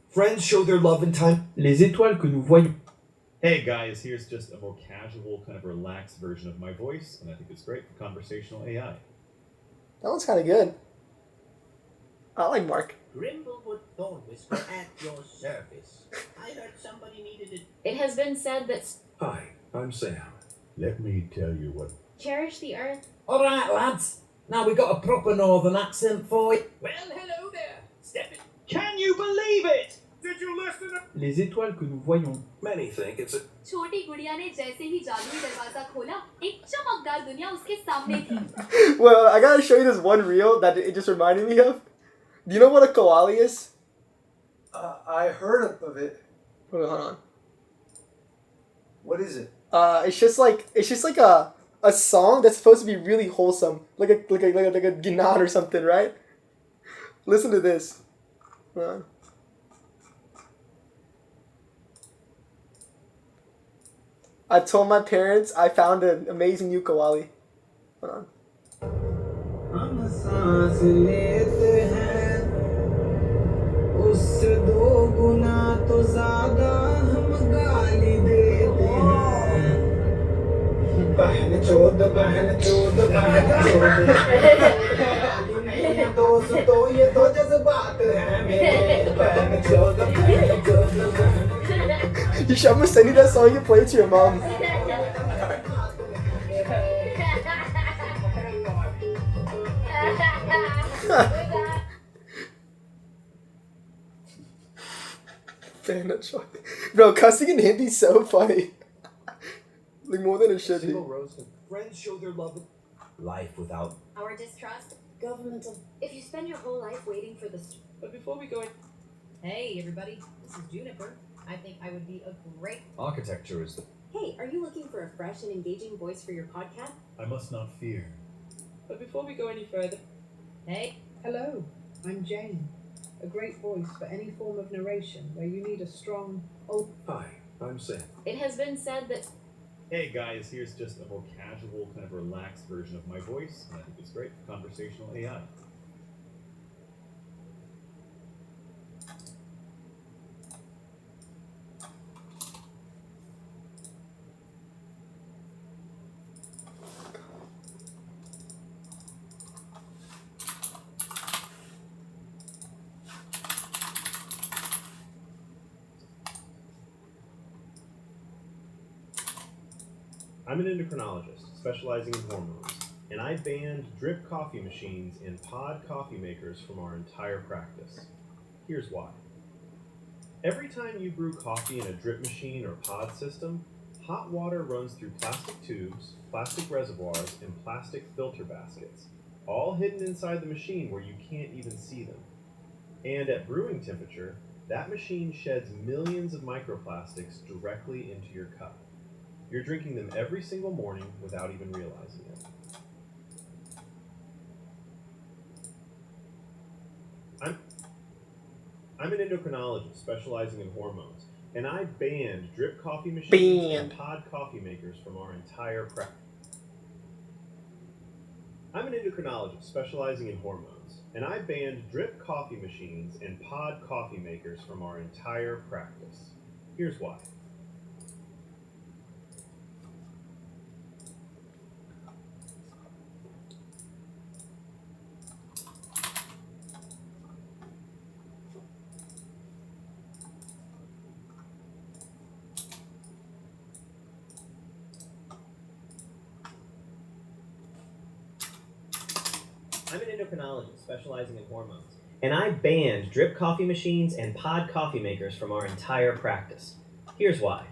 Friends show their love in time. Les étoiles que nous voyons. Hey guys, here's just a more casual, kind of relaxed version of my voice, and I think it's great for conversational AI. That one's kind of good. I like Mark. Grimblewood Thorn Whisper at your service. I heard somebody needed it. It has been said that Hi, I'm Sam. Let me tell you what... cherish the earth. Alright, lads. Now we got a proper northern accent for you. Well, hello there. Step in. Can you believe it? Did you listen to... Les étoiles que nous voyons. Many think it's a... छोटी गुड़िया ने जैसे ही जादुई दरवाजा खोला, एक चमकदार दुनिया उसके सामने थी. Well, I gotta show you this one reel that it just reminded me of. Do you know what a koala is? I heard of it. Hold on. What is it? It's just like a song that's supposed to be really wholesome, like a ginad or something, right? Listen to this. Hold on. I told my parents I found an amazing ukulele. Hold on. हम सांस लेते हैं उससे 2 गुना तो ज्यादा हम गाली देते हैं बहन चोद दोस्तों ये तो जज्बात है मेरे बहन चोद You should, I'm gonna send you that song. You can play it to your mom. Bro, cussing in Hindi is so funny. Like more than it should be. Single rose can friends show their love. Life without Our distrust. Governmental. If you spend your whole life waiting for the But before we go in. Hey, everybody. This is Juniper. I think I would be a great. architecture is the Hey, are you looking for a fresh and engaging voice for your podcast? I must not fear. But before we go any further. Hey. Hello, I'm Jane. A great voice for any form of narration where you need a strong, Hi, I'm Sam. It has been said that Hey guys, here's just a more casual, kind of relaxed version of my voice, and I think it's great for conversational AI. I'm an endocrinologist specializing in hormones, and I banned drip coffee machines and pod coffee makers from our entire practice. Here's why. Every time you brew coffee in a drip machine or pod system, hot water runs through plastic tubes, plastic reservoirs, and plastic filter baskets, all hidden inside the machine where you can't even see them. And at brewing temperature, that machine sheds millions of microplastics directly into your cup. You're drinking them every single morning without even realizing it. I'm an endocrinologist specializing in hormones, and I banned drip coffee machines and pod coffee makers from our entire practice. I'm an endocrinologist specializing in hormones, and I banned drip coffee machines and pod coffee makers from our entire practice. Here's why. I'm an endocrinologist specializing in hormones, and I banned drip coffee machines and pod coffee makers from our entire practice. Here's why.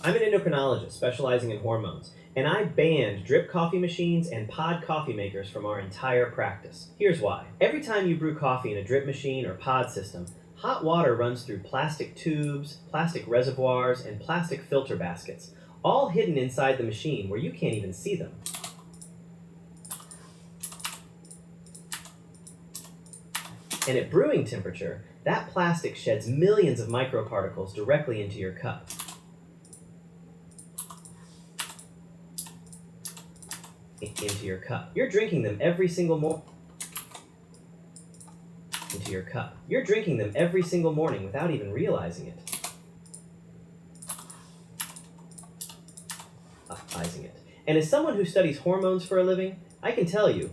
I'm an endocrinologist specializing in hormones, and I banned drip coffee machines and pod coffee makers from our entire practice. Here's why. Every time you brew coffee in a drip machine or pod system, hot water runs through plastic tubes, plastic reservoirs, and plastic filter baskets, all hidden inside the machine where you can't even see them. And at brewing temperature, that plastic sheds millions of microparticles directly into your cup. Into your cup. You're drinking them every single morning. Into your cup. You're drinking them every single morning without even realizing it. And as someone who studies hormones for a living, I can tell you,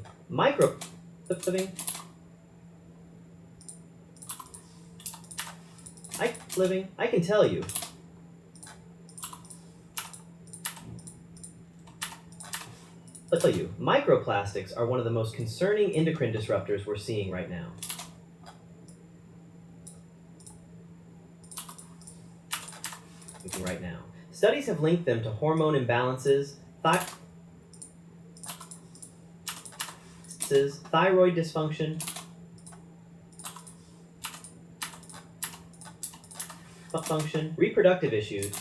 I can tell you, microplastics are one of the most concerning endocrine disruptors we're seeing right now. Studies have linked them to hormone imbalances, thyroid dysfunction, reproductive issues,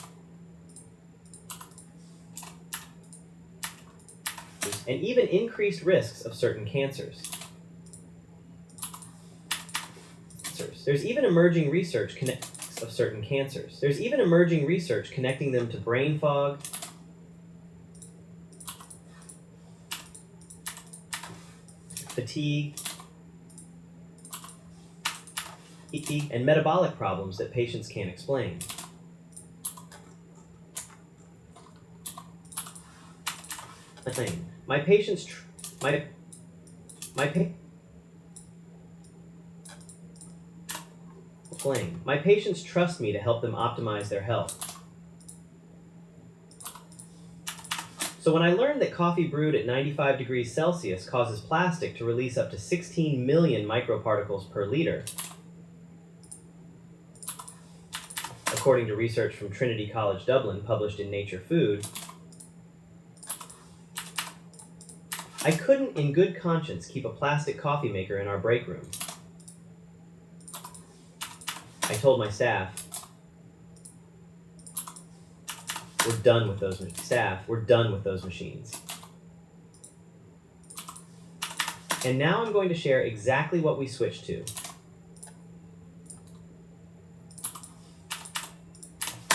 and even increased risks of certain cancers. There's even emerging research connecting them to brain fog, fatigue, and metabolic problems that patients can't explain. My patients trust me to help them optimize their health. So So when I learned that coffee brewed at 95 degrees Celsius causes plastic to release up to 16 million microparticles per liter, according to research from Trinity College Dublin published in Nature Food, I couldn't in good conscience keep a plastic coffee maker in our break room. I told my staff, we're done with those machines. And now I'm going to share exactly what we switched to.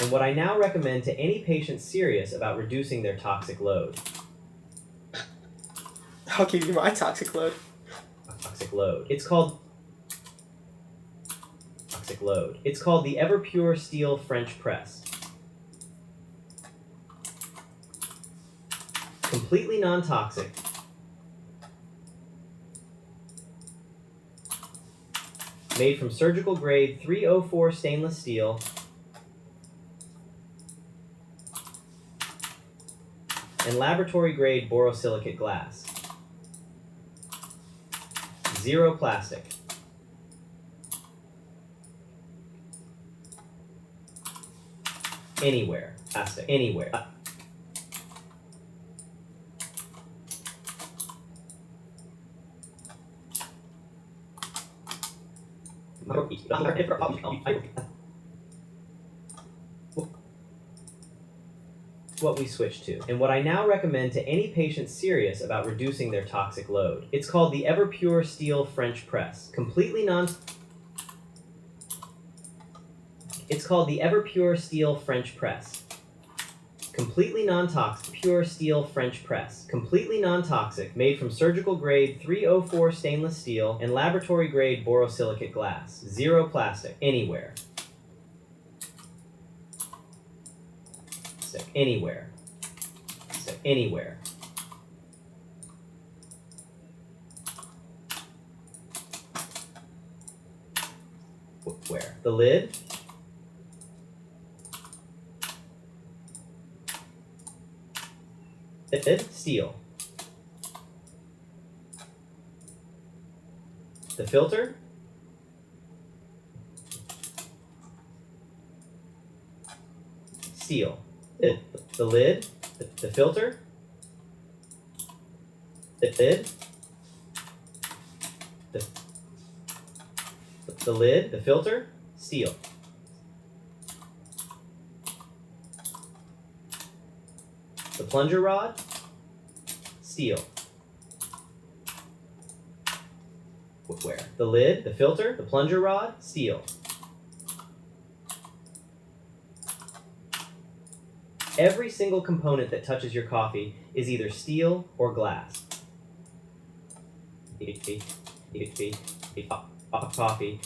And what I now recommend to any patient serious about reducing their toxic load. I'll give you my toxic load. Toxic load. It's called the Everpure Steel French Press. Completely non-toxic. Made from surgical grade 304 stainless steel. And laboratory grade borosilicate glass. Zero plastic. Anywhere. Plastic. Anywhere. What we switched to, and what I now recommend to any patient serious about reducing their toxic load. It's called the Everpure Steel French Press. It's called the Everpure Steel French Press. Completely non-toxic, pure steel French press. Completely non-toxic, made from surgical grade 304 stainless steel and laboratory grade borosilicate glass. Zero plastic, anywhere. Anywhere. Anywhere. Where? The lid? Steel. The filter? Steel. The lid? The filter? The lid? The lid? The filter? Steel. The plunger rod? Steel. Where? The lid, the filter, the plunger rod, steel. Every single component that touches your coffee is either steel or glass. Coffee.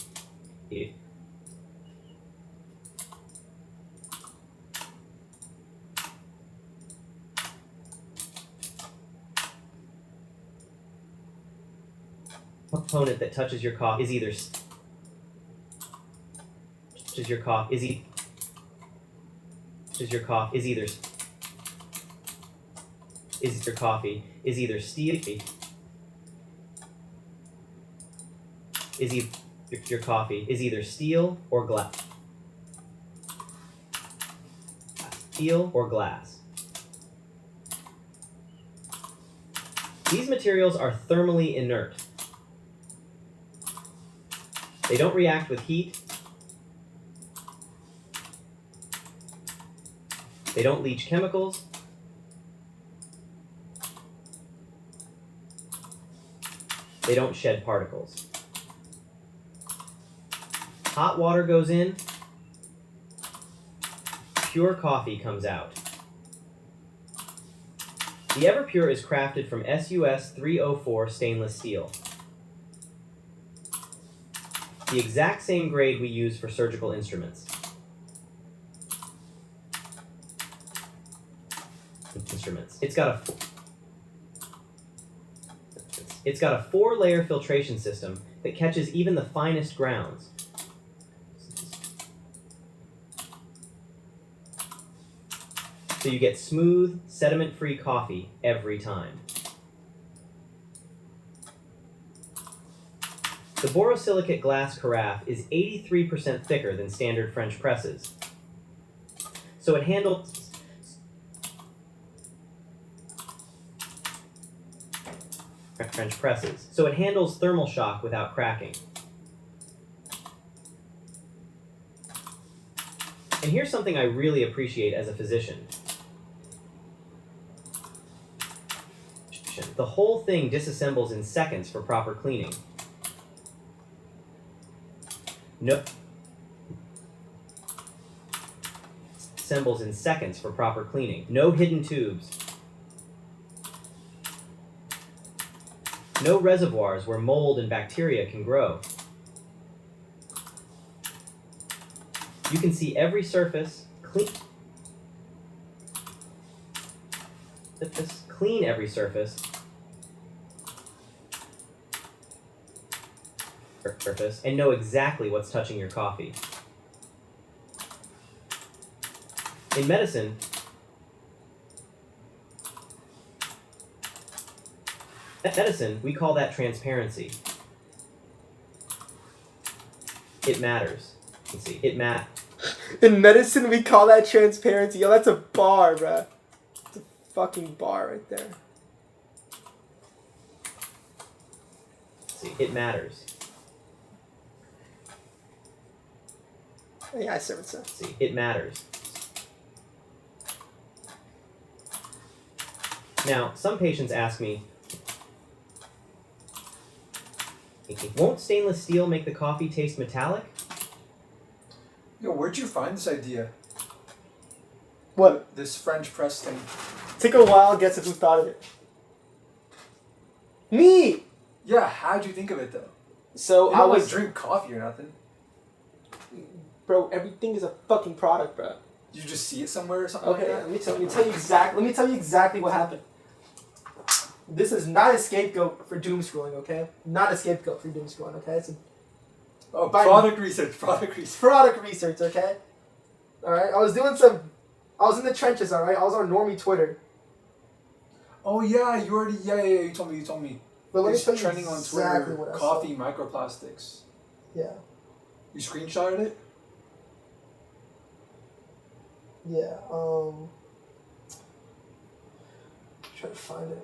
Component that touches your coffee is either steel or glass. Steel or glass. These materials are thermally inert. They don't react with heat. They don't leach chemicals. They don't shed particles. Hot water goes in. Pure coffee comes out. The Everpure is crafted from SUS 304 stainless steel. The exact same grade we use for surgical instruments. It's got a 4-layer filtration system that catches even the finest grounds. So you get smooth, sediment-free coffee every time. The borosilicate glass carafe is 83% thicker than standard French presses. So it handles French presses. So it handles thermal shock without cracking. And here's something I really appreciate as a physician. The whole thing disassembles in seconds for proper cleaning. No. Assembles in seconds for proper cleaning. No hidden tubes. No reservoirs where mold and bacteria can grow. You can see every surface, clean every surface, and know exactly what's touching your coffee. In medicine, we call that transparency. It matters. Let's see. It matters. In medicine, we call that transparency. Yo, that's a bar, bruh. It's a fucking bar right there. Let's see. It matters. Yeah, I said so. See, it matters. Now, some patients ask me, won't stainless steel make the coffee taste metallic? Yo, where'd you find this idea? What? This French press thing. Take a while, guess who thought of it. Me! Yeah, how'd you think of it though? So you don't like drink coffee or nothing. Bro, everything is a fucking product, bro. Did you just see it somewhere or something Okay, like that? let me tell you exactly what happened. This is not a scapegoat for doom scrolling, okay? Not a scapegoat for doom scrolling, okay? It's product research, Product research, okay? Alright, I was in the trenches, alright? I was on normie Twitter. Oh yeah, you told me. But let me it's tell you trending on exactly Twitter, what I coffee microplastics. Yeah. You screenshotted it? Yeah, try to find it.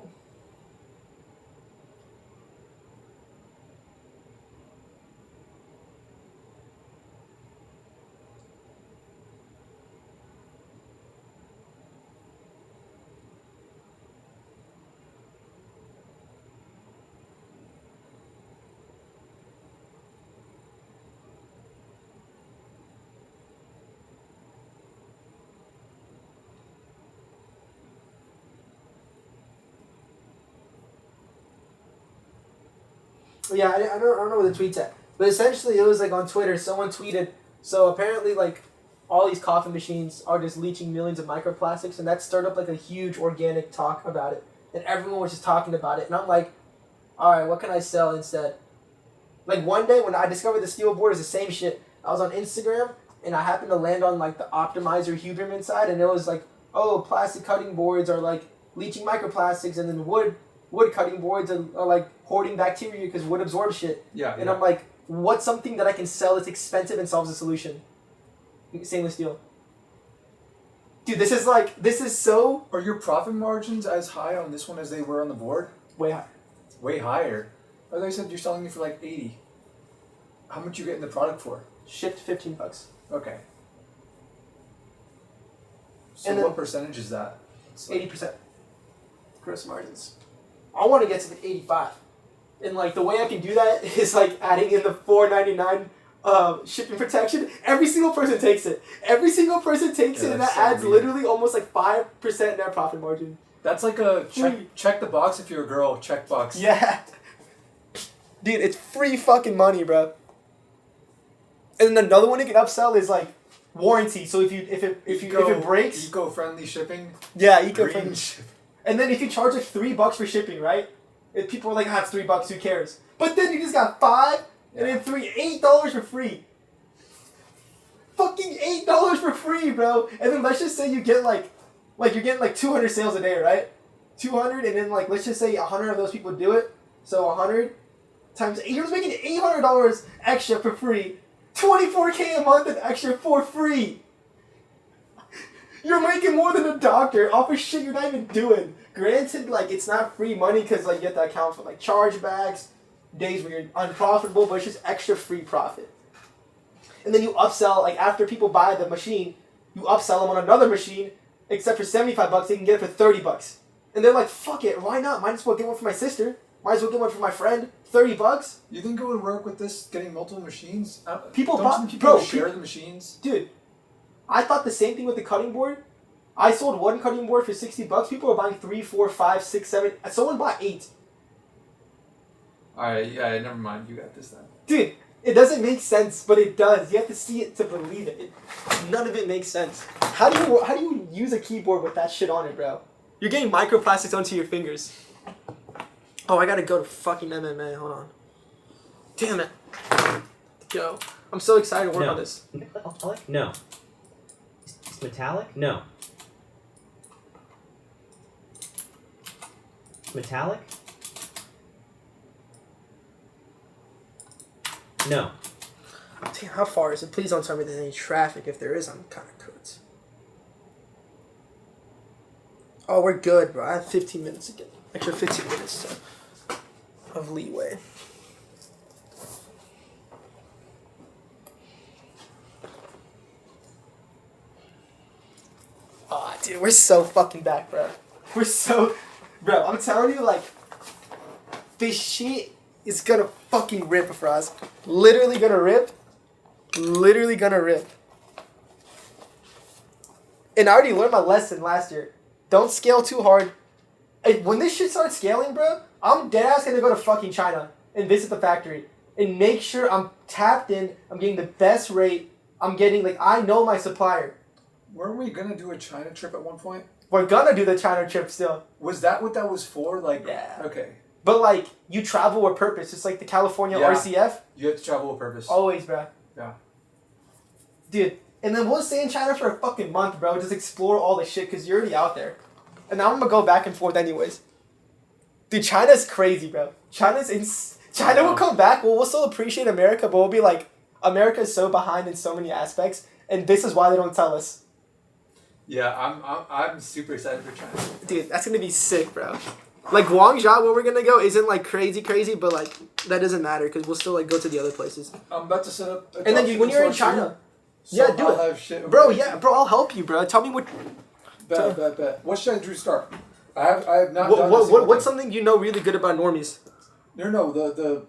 Yeah, I don't know where the tweet's at. But essentially, it was like on Twitter, someone tweeted, so apparently, like, all these coffee machines are just leaching millions of microplastics, and that stirred up, like, a huge organic talk about it. And everyone was just talking about it. And I'm like, alright, what can I sell instead? Like, one day when I discovered the steel board is the same shit. I was on Instagram, and I happened to land on, like, the Optimizer Huberman side, and it was like, oh, plastic cutting boards are, like, leaching microplastics, and then wood cutting boards are like hoarding bacteria because wood absorbs shit. Yeah. And I'm like, what's something that I can sell that's expensive and solves a solution? Stainless steel. Dude, this is so... Are your profit margins as high on this one as they were on the board? Way higher. Way higher. As I said, you're selling it for like 80. How much you getting the product for? Shipped $15. Okay. So And what then- percentage is that? 80% gross margins. I want to get to the 85. And like the way I can do that is like adding in the $4.99 shipping protection. Every single person takes it. Every single person takes it, and that that's so adds weird. literally almost like 5% net profit margin. That's like a check the box if you're a girl, check box. Yeah. Dude, it's free fucking money, bro. And then another one you can upsell is like warranty. So if it breaks, eco-friendly shipping. yeah, Green eco-friendly. shipping. And then if you charge like $3 for shipping, right? If people are like, it's $3, who cares? But then you just got $5 and then $8 for free. Fucking $8 for free, bro. And then let's just say you get like like you're getting like 200 sales a day, right? 200, and then like let's just say 100 of those people do it. So 100 times 8, you're making $800 extra for free. 24K a month of extra for free. You're making more than a doctor off of shit you're not even doing. Granted, like it's not free money because like you get to account for like chargebacks, days where you're unprofitable, but it's just extra free profit. And then you upsell, like after people buy the machine, you upsell them on another machine, except for $75, they can get it for $30. And they're like, fuck it, why not? Might as well get one for my sister. Might as well get one for my friend. $30. You think it would work with this getting multiple machines? People share the machines. Dude, I thought the same thing with the cutting board. I sold one cutting board for $60. People were buying 3, 4, 5, 6, 7. Someone bought 8. Alright, yeah, never mind. You got this then. Dude, it doesn't make sense, but it does. You have to see it to believe it. None of it makes sense. How do you use a keyboard with that shit on it, bro? You're getting microplastics onto your fingers. Oh, I gotta go to fucking MMA. Hold on. Damn it. Go. I'm so excited to work on this. No. It's metallic? No. Metallic? No. Damn, how far is it? Please don't tell me there's any traffic. If there is, I'm kind of cooked. Oh, we're good, bro. I have 15 minutes again. Extra 15 minutes of leeway. Aw, dude, we're so fucking back, bro. We're so... Bro, I'm telling you, like... This shit is gonna fucking rip for us. Literally gonna rip. Literally gonna rip. And I already learned my lesson last year. Don't scale too hard. When this shit starts scaling, bro, I'm deadass gonna go to fucking China and visit the factory and make sure I'm tapped in, I'm getting the best rate, I'm getting, like, I know my supplier. Weren't we gonna do a China trip at one point? We're gonna do the China trip still. Was that what that was for? Like, yeah. Okay. But, like, you travel with purpose. It's like the California RCF. You have to travel with purpose. Always, bro. Yeah. Dude, and then we'll stay in China for a fucking month, bro. Just explore all the shit, because you're already out there. And now I'm gonna go back and forth anyways. Dude, China's crazy, bro. China will come back. We'll still appreciate America, but we'll be like, America is so behind in so many aspects, and this is why they don't tell us. Yeah, I'm super excited for China. Dude, that's gonna be sick, bro. Like Guangzhou, where we're gonna go, isn't like crazy, but like that doesn't matter because we'll still like go to the other places. I'm about to set up. And then when you're in China, so do I'll it, have shit bro. Yeah, bro, I'll help you, bro. Tell me what. Bet. What should I do to start? I have not done what's something you know really good about normies? No,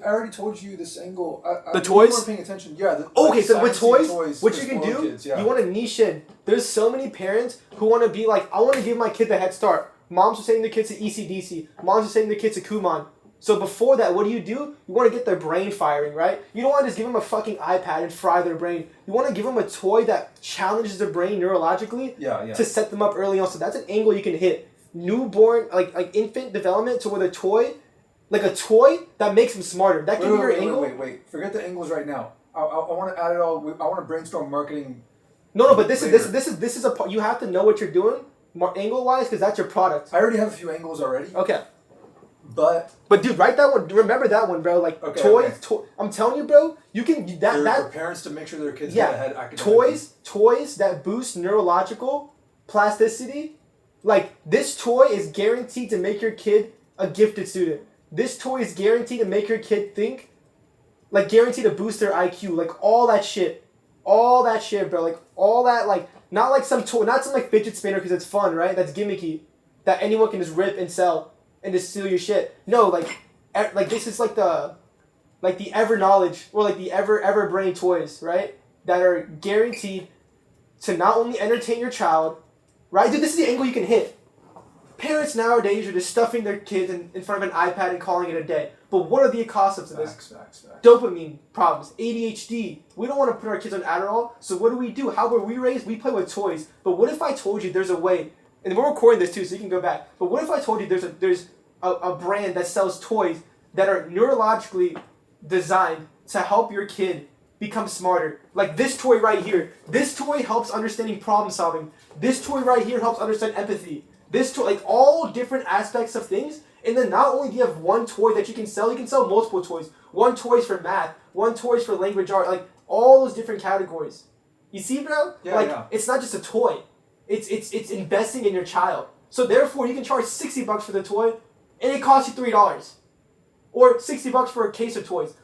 I already told you this angle. The toys? You weren't paying attention. Yeah. Okay, so with toys, what for you can small do, kids, yeah. you want to niche in. There's so many parents who want to be like, I want to give my kid the head start. Moms are sending their kids to ECDC. Moms are sending their kids to Kumon. So before that, what do? You want to get their brain firing, right? You don't want to just give them a fucking iPad and fry their brain. You want to give them a toy that challenges their brain neurologically to set them up early on. So that's an angle you can hit. Newborn, like infant development to where the toy, like a toy that makes them smarter. That can be your angle. Wait. Forget the angles right now. I want to add it all. I want to brainstorm marketing. No, but this is a part. You have to know what you're doing, angle wise, because that's your product. I already have a few angles already. Okay. But dude, write that one. Remember that one, bro. Like toys. I'm telling you, bro. You can for parents to make sure their kids get ahead academically. Toys that boost neurological plasticity. Like this toy is guaranteed to make your kid a gifted student. This toy is guaranteed to make your kid think. Like guaranteed to boost their IQ. Like all that shit, bro. Like all that, like not like some toy, not some like fidget spinner because it's fun, right? That's gimmicky, that anyone can just rip and sell. And just steal your shit. No, like this is like the Ever Knowledge or like the Ever Brain toys, right? That are guaranteed to not only entertain your child, right? Dude, this is the angle you can hit. Parents nowadays are just stuffing their kids in front of an iPad and calling it a day. But what are the costs of this? Facts. Dopamine problems, ADHD. We don't want to put our kids on Adderall. So what do? How were we raised? We play with toys. But what if I told you there's a way? And we're recording this too, so you can go back. But what if I told you there's a brand that sells toys that are neurologically designed to help your kid become smarter. Like this toy right here. This toy helps understanding problem solving. This toy right here helps understand empathy. This toy, like all different aspects of things. And then not only do you have one toy that you can sell multiple toys. One toy's for math, one toy's for language art, like all those different categories. You see, bro? Yeah, like yeah. it's not just a toy. It's investing in your child. So therefore you can charge $60 for the toy and it costs you $3. Or $60 for a case of toys.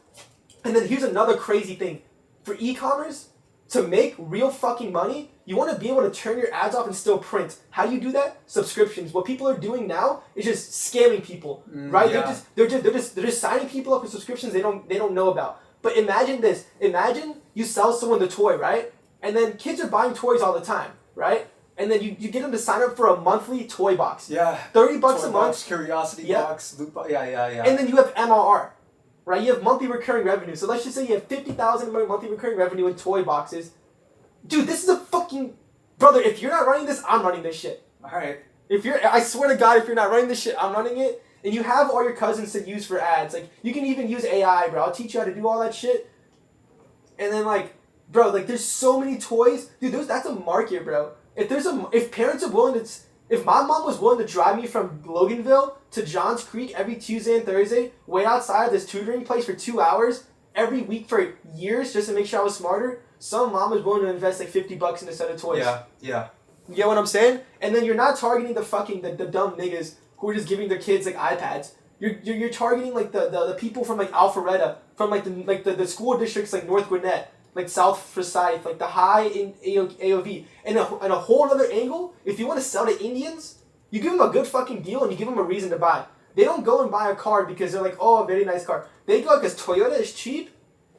And then here's another crazy thing. For e-commerce, to make real fucking money, you want to be able to turn your ads off and still print. How do you do that? Subscriptions. What people are doing now is just scamming people, right? Yeah. They're just signing people up for subscriptions they don't know about. But imagine this. Imagine you sell someone the toy, right? And then kids are buying toys all the time, right? And then you get them to sign up for a monthly toy box. Yeah. $30 Toy a month. box, curiosity box, loot box. Yeah. And then you have MRR, right? You have monthly recurring revenue. So let's just say you have $50,000 monthly recurring revenue in toy boxes. Dude, this is a fucking... Brother, if you're not running this, I'm running this shit. Alright. I swear to God, if you're not running this shit, I'm running it. And you have all your cousins to use for ads. Like, you can even use AI, bro. I'll teach you how to do all that shit. And then, like, bro, like, there's so many toys. Dude, that's a market, bro. If parents are willing to... If my mom was willing to drive me from Loganville to Johns Creek every Tuesday and Thursday, wait outside of this tutoring place for 2 hours every week for years just to make sure I was smarter, some mom is willing to invest like $50 in a set of toys. Yeah. You get what I'm saying? And then you're not targeting the dumb niggas who are just giving their kids like iPads. You're targeting like the people from like Alpharetta, from like the school districts like North Gwinnett, like South Forsyth, like the high in AOV. And a whole other angle, if you want to sell to Indians, you give them a good fucking deal and you give them a reason to buy. They don't go and buy a car because they're like, oh, a very nice car. They go because Toyota is cheap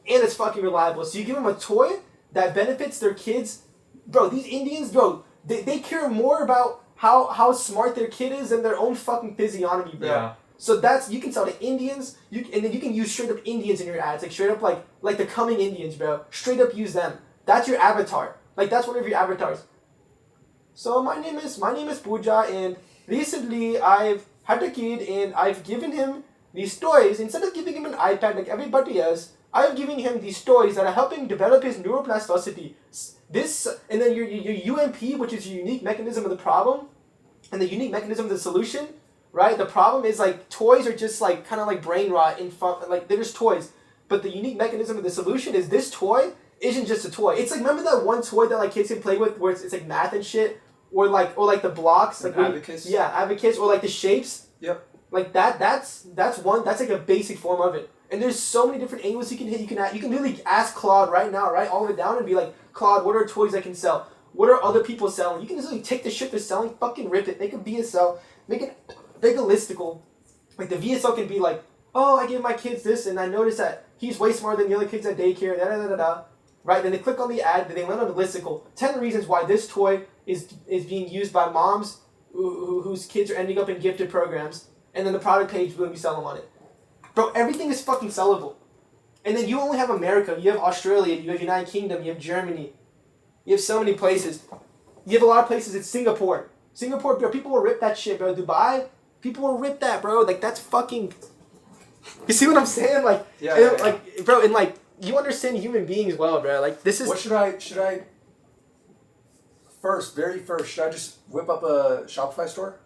and it's fucking reliable. So you give them a toy that benefits their kids. Bro, these Indians, bro, they care more about how smart their kid is than their own fucking physiognomy, bro. Yeah. So you can sell to Indians, and then you can use straight up Indians in your ads, like straight up like the coming Indians, bro. Straight up use them. That's your avatar. Like that's one of your avatars. So my name is Pooja, and recently I've had a kid and I've given him these toys. Instead of giving him an iPad like everybody else, I'm giving him these toys that are helping develop his neuroplasticity. And then your UMP, which is your unique mechanism of the problem, and the unique mechanism of the solution, right? The problem is like toys are just like kind of like brain rot in fun, like they're just toys. But the unique mechanism of the solution is this toy isn't just a toy. It's like, remember that one toy that like kids can play with where it's like math and shit, or like the blocks, like abacus. Abacus, or like the shapes. Yep. Like that's like a basic form of it. And there's so many different angles you can hit. You can literally ask Claude right now, write all of it down and be like, Claude, what are toys I can sell? What are other people selling? You can just like take the shit they're selling, fucking rip it, make a VSL, make a listicle. Like the VSL can be like, oh, I gave my kids this and I noticed that he's way smarter than the other kids at daycare, da. Right? Then they click on the ad, then they land on the listicle. 10 reasons why this toy is being used by moms whose kids are ending up in gifted programs. And then the product page will be selling on it. Bro, everything is fucking sellable. And then you only have America, you have Australia, you have United Kingdom, you have Germany. You have so many places. You have a lot of places. It's Singapore. Singapore, bro, people will rip that shit, bro. Dubai, people will rip that, bro. Like, that's fucking... You see what I'm saying? Like, yeah. Like, bro, and like, you understand human beings well, bro. Like, this is... What should I... Should I just whip up a Shopify store?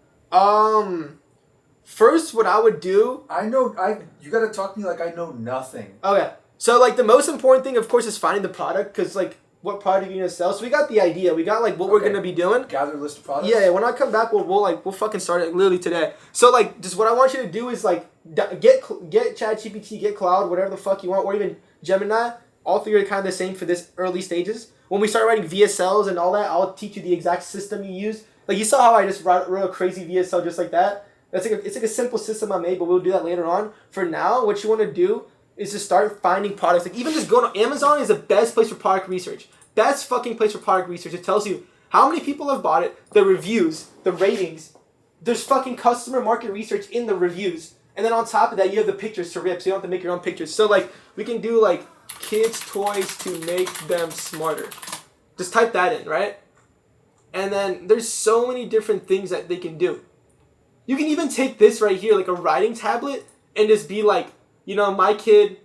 First, what I would do... You gotta talk to me like I know nothing. Okay. So, like, the most important thing, of course, is finding the product, because, like, what product you're going to sell. So, we got the idea. We got, like, what we're going to be doing. Gather a list of products? Yeah, when I come back, we'll fucking start it literally today. So, like, just what I want you to do is, like, get ChatGPT, get Cloud, whatever the fuck you want, or even Gemini. All three are kind of the same for this early stages. When we start writing VSLs and all that, I'll teach you the exact system you use. Like, you saw how I just wrote a crazy VSL just like that? It's like a simple system I made, but we'll do that later on. For now, what you want to do is to start finding products. Like, even just going to Amazon is the best place for product research. Best fucking place for product research. It tells you how many people have bought it, the reviews, the ratings. There's fucking customer market research in the reviews. And then on top of that, you have the pictures to rip, so you don't have to make your own pictures. So, like, we can do, like, kids' toys to make them smarter. Just type that in, right? And then there's so many different things that they can do. You can even take this right here, like a writing tablet, and just be like, you know, my kid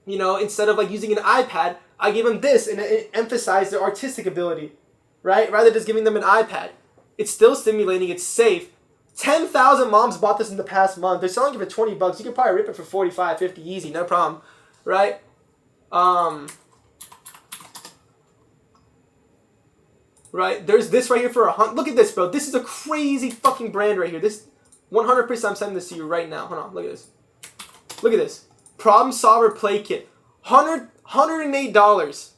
you know, instead of like using an iPad, I gave them this, and it emphasized their artistic ability, right? Rather than just giving them an iPad. It's still stimulating. It's safe. 10,000 moms bought this in the past month. They're selling it for $20. You could probably rip it for 45, 50 easy, no problem, right? Right? There's this right here for $100. Look at this, bro. This is a crazy fucking brand right here. This 100%. I'm sending this to you right now. Hold on. Look at this. Look at this. Problem Solver Play Kit. $108.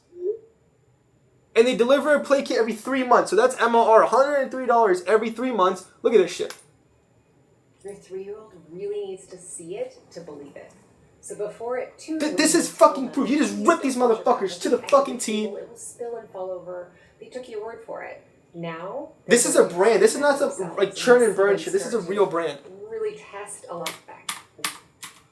And they deliver a play kit every 3 months. So that's MLR. $103 every 3 months. Look at this shit. Your 3-year-old really needs to see it to believe it. So before it too. This is fucking proof. You just rip these motherfuckers to the fucking T. It will spill and fall over. They took your word for it. Now. This is a brand. This is not some like churn and burn shit. This is a real brand. Really test a life back.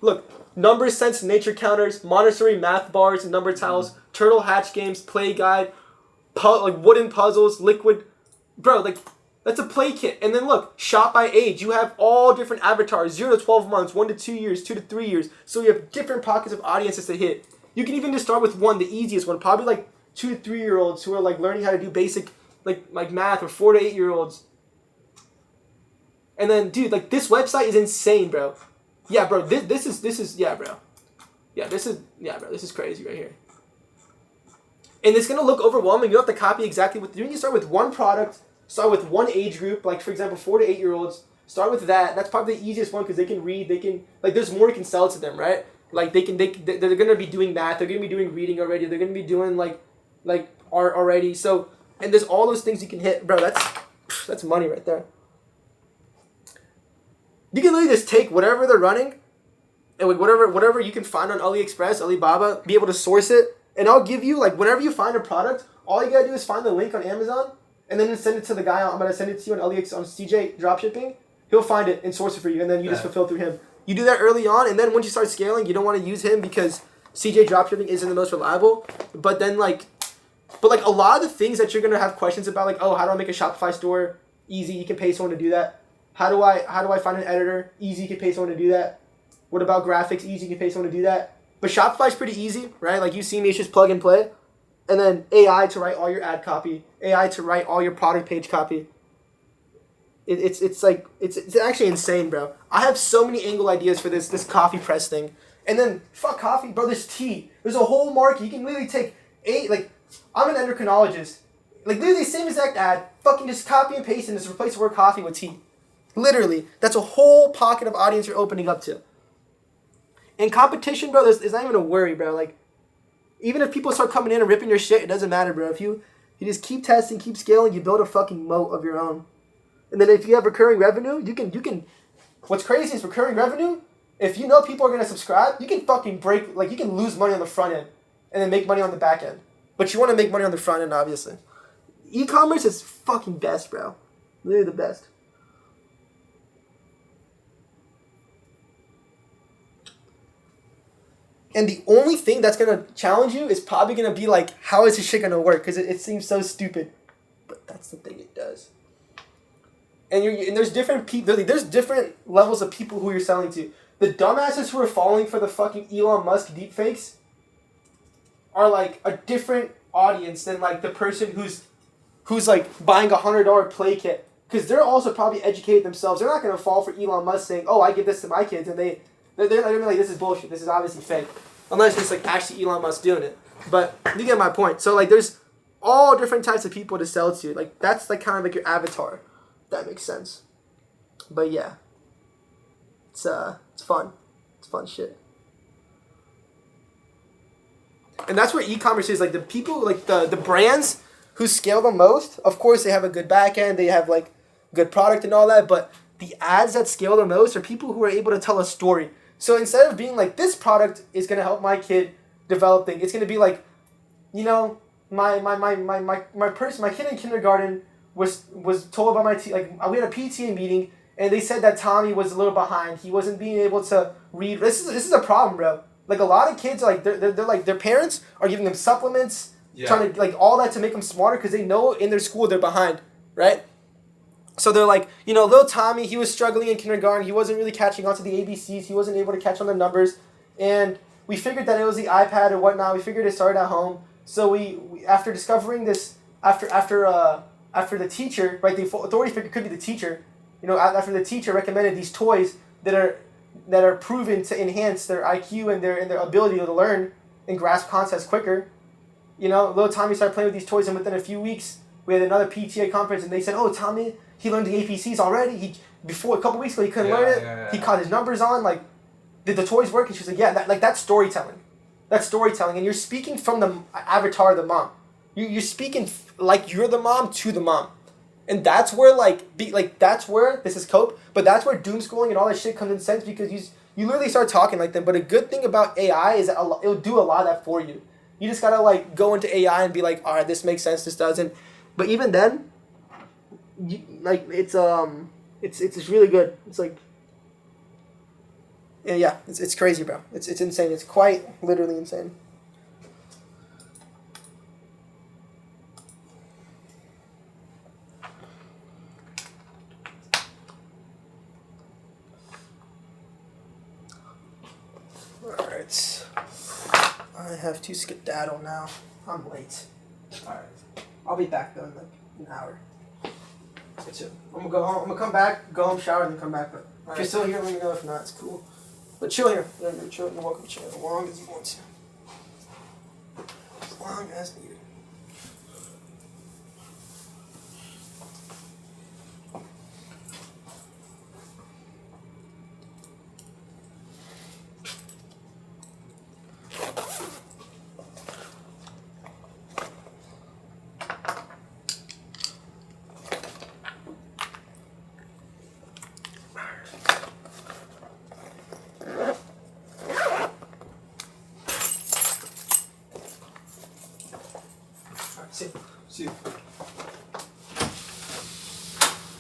Look, number sense nature counters, Montessori math bars and number tiles, turtle hatch games, play guide, like wooden puzzles, liquid, bro. Like that's a play kit. And then look, shop by age. You have all different avatars: 0 to 12 months, 1 to 2 years, 2 to 3 years. So you have different pockets of audiences to hit. You can even just start with one, the easiest one, probably like 2 to 3 year olds who are like learning how to do basic like math, or 4 to 8 year olds. And then, dude, like this website is insane, bro. Yeah, bro. This is yeah, bro. Yeah, this is crazy right here. And it's gonna look overwhelming. You don't have to copy exactly what you're doing. You start with one product, start with one age group, like for example, 4 to 8 year olds. Start with that. That's probably the easiest one because they can read. They can like. There's more you can sell to them, right? Like they're gonna be doing math. They're gonna be doing reading already. They're gonna be doing like art already. So and there's all those things you can hit, bro. That's money right there. You can literally just take whatever they're running, and with whatever you can find on AliExpress, Alibaba, be able to source it, and I'll give you like whenever you find a product, all you gotta do is find the link on Amazon, and then send it to the guy. I'm gonna send it to you on AliExpress on CJ Dropshipping. He'll find it and source it for you, and then you just fulfill through him. You do that early on, and then once you start scaling, you don't want to use him because CJ Dropshipping isn't the most reliable. But then But a lot of the things that you're gonna have questions about, like, oh, how do I make a Shopify store? Easy, you can pay someone to do that. How do I find an editor? Easy, you can pay someone to do that. What about graphics? Easy, you can pay someone to do that. But Shopify's pretty easy, right? Like you see me, it's just plug and play. And then AI to write all your ad copy, AI to write all your product page copy. It's actually insane, bro. I have so many angle ideas for this coffee press thing. And then fuck coffee, bro, there's tea. There's a whole market. You can literally take I'm an endocrinologist. Like literally same exact ad, fucking just copy and paste and just replace the word coffee with tea. Literally. That's a whole pocket of audience you're opening up to. In competition, bro, it's not even a worry, bro. Like, even if people start coming in and ripping your shit, it doesn't matter, bro. If you just keep testing, keep scaling, you build a fucking moat of your own. And then if you have recurring revenue, you can what's crazy is recurring revenue, if you know people are gonna subscribe, you can fucking you can lose money on the front end and then make money on the back end. But you want to make money on the front end, obviously. E-commerce is fucking best, bro. Literally the best. And the only thing that's going to challenge you is probably going to be like, how is this shit going to work? Because it seems so stupid. But that's the thing it does. And there's different people. There's different levels of people who you're selling to. The dumbasses who are falling for the fucking Elon Musk deepfakes are like a different audience than like the person who's like buying $100 play kit. Because they're also probably educated themselves. They're not going to fall for Elon Musk saying, oh, I give this to my kids. And they're going to be like, this is bullshit. This is obviously fake. Unless it's like actually Elon Musk doing it. But you get my point. So like there's all different types of people to sell to. Like that's like kind of like your avatar. If that makes sense. But yeah. It's fun. It's fun shit. And that's where e-commerce is. Like the people, like the brands who scale the most, of course they have a good back end, they have like good product and all that, but the ads that scale the most are people who are able to tell a story. So instead of being like, this product is going to help my kid develop things, it's going to be like, you know, my kid in kindergarten was told by my we had a PTA meeting and they said that Tommy was a little behind. He wasn't being able to read. This is a problem, bro. Like a lot of kids, like they're like their parents are giving them supplements, trying to like all that to make them smarter because they know in their school they're behind, right? So they're like, you know, little Tommy, he was struggling in kindergarten. He wasn't really catching on to the ABCs. He wasn't able to catch on the numbers. And we figured that it was the iPad or whatnot. We figured it started at home. So we after discovering this, after the teacher, right, the authority figure could be the teacher. You know, after the teacher recommended these toys that are proven to enhance their IQ and their ability to learn and grasp concepts quicker. You know, little Tommy started playing with these toys, and within a few weeks, we had another PTA conference, and they said, "Oh, Tommy, he learned the APCs already. A couple weeks ago, he couldn't learn it. He caught his numbers on. Like, did the toys work?" And she's like, "Yeah, that's storytelling. That's storytelling." And you're speaking from the avatar of the mom. You're speaking like you're the mom to the mom, and that's where that's where this is cope. But that's where doom scrolling and all that shit comes in sense, because you literally start talking like them. But a good thing about AI is that it'll do a lot of that for you. You just gotta like go into AI and be like, all right, this makes sense, this doesn't. But even then, it's really good. It's like, yeah, it's crazy, bro. It's insane. It's quite literally insane. Alright. I have to skedaddle now. I'm late. Alright. I'll be back though in like an hour. So I'm gonna go home. I'm gonna come back, go home, shower, and then come back. But if you're still here, let me know. If not, it's cool. But chill here. You're chill. You're welcome to chill as long as you want to. As long as needed. See you.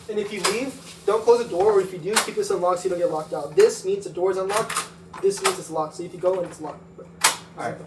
And if you leave, don't close the door, or if you do, keep this unlocked so you don't get locked out. This means the door's unlocked. This means it's locked. So if you go and it's locked. Alright.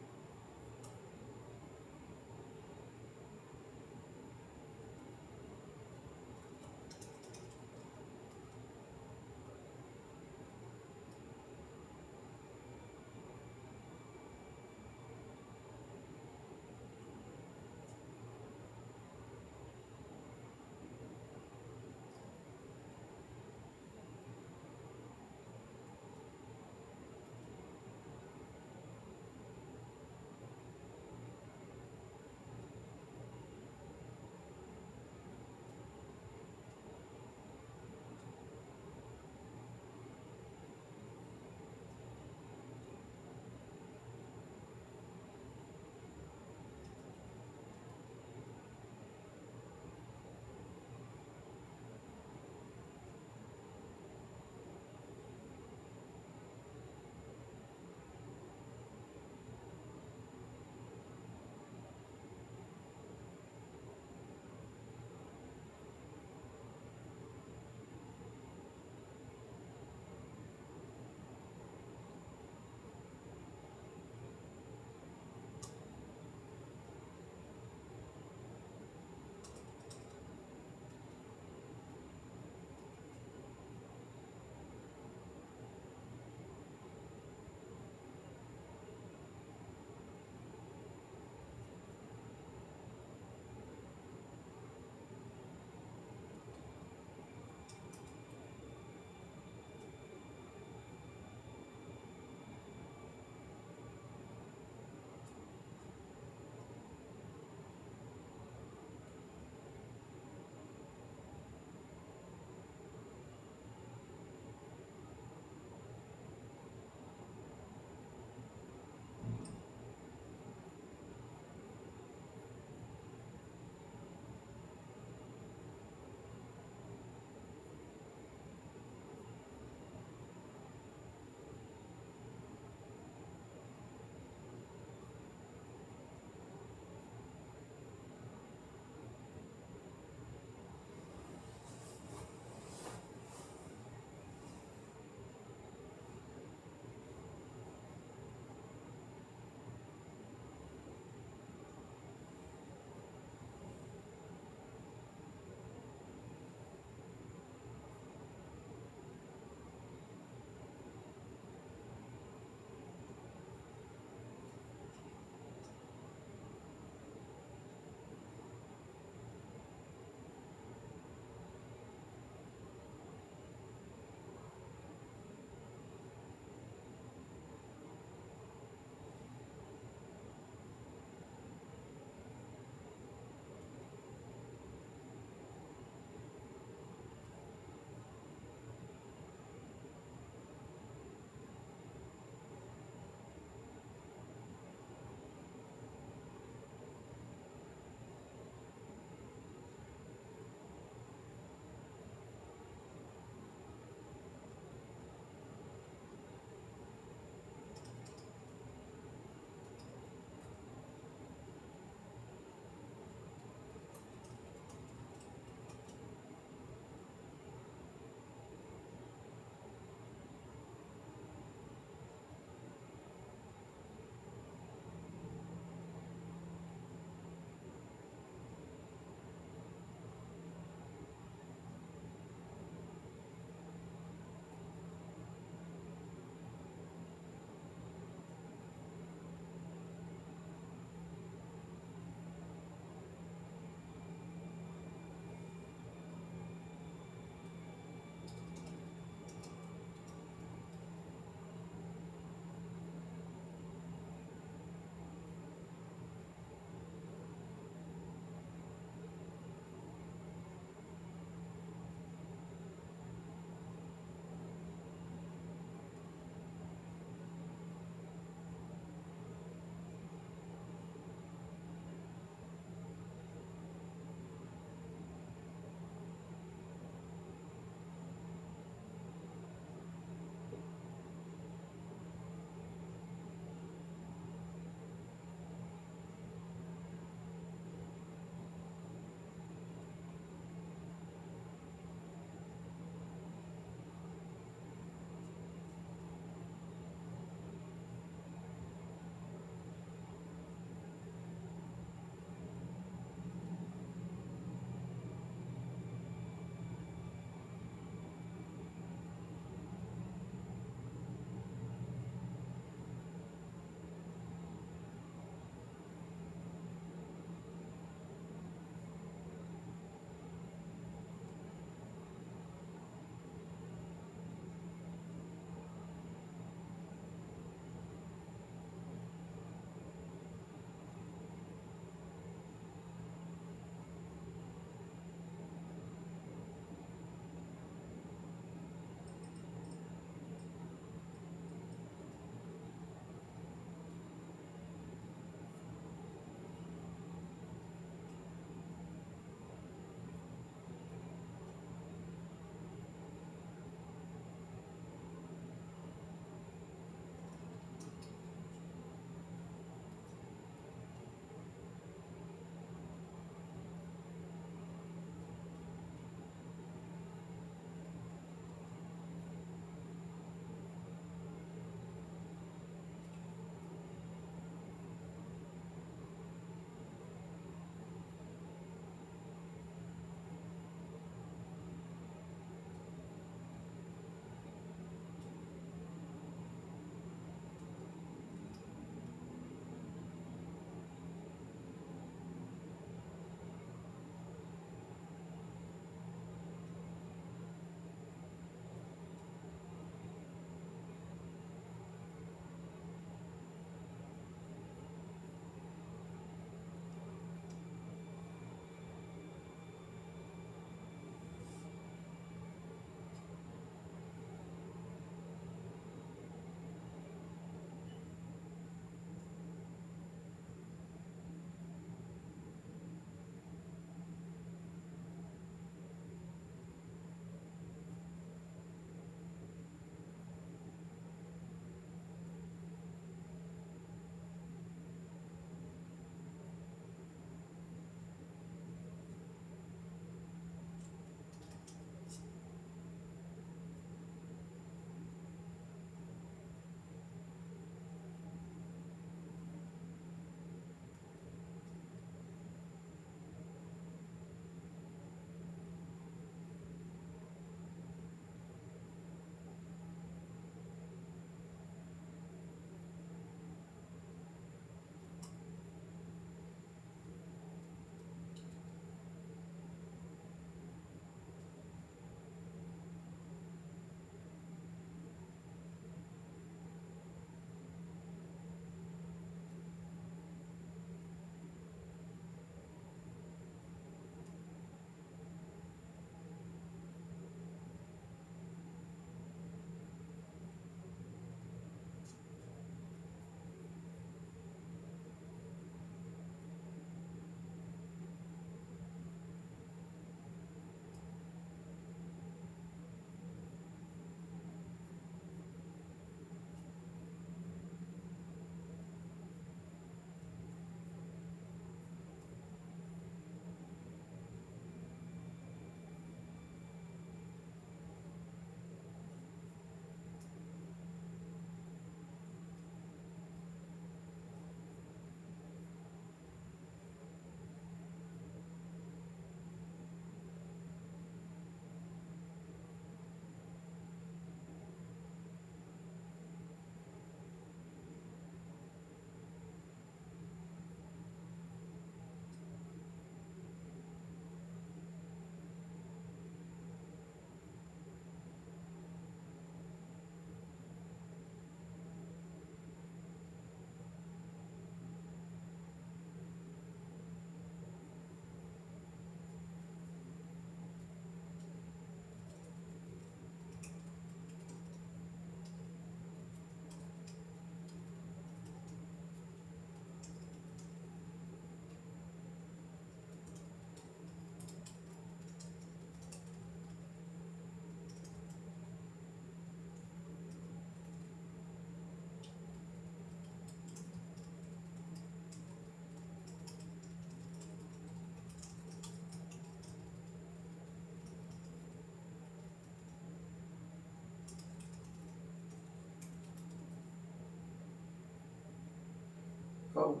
Oh.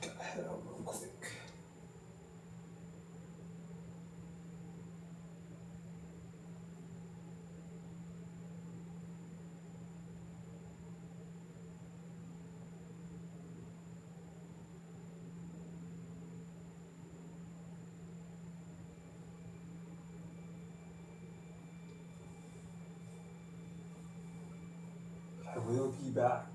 Gotta head out real quick. I will be back.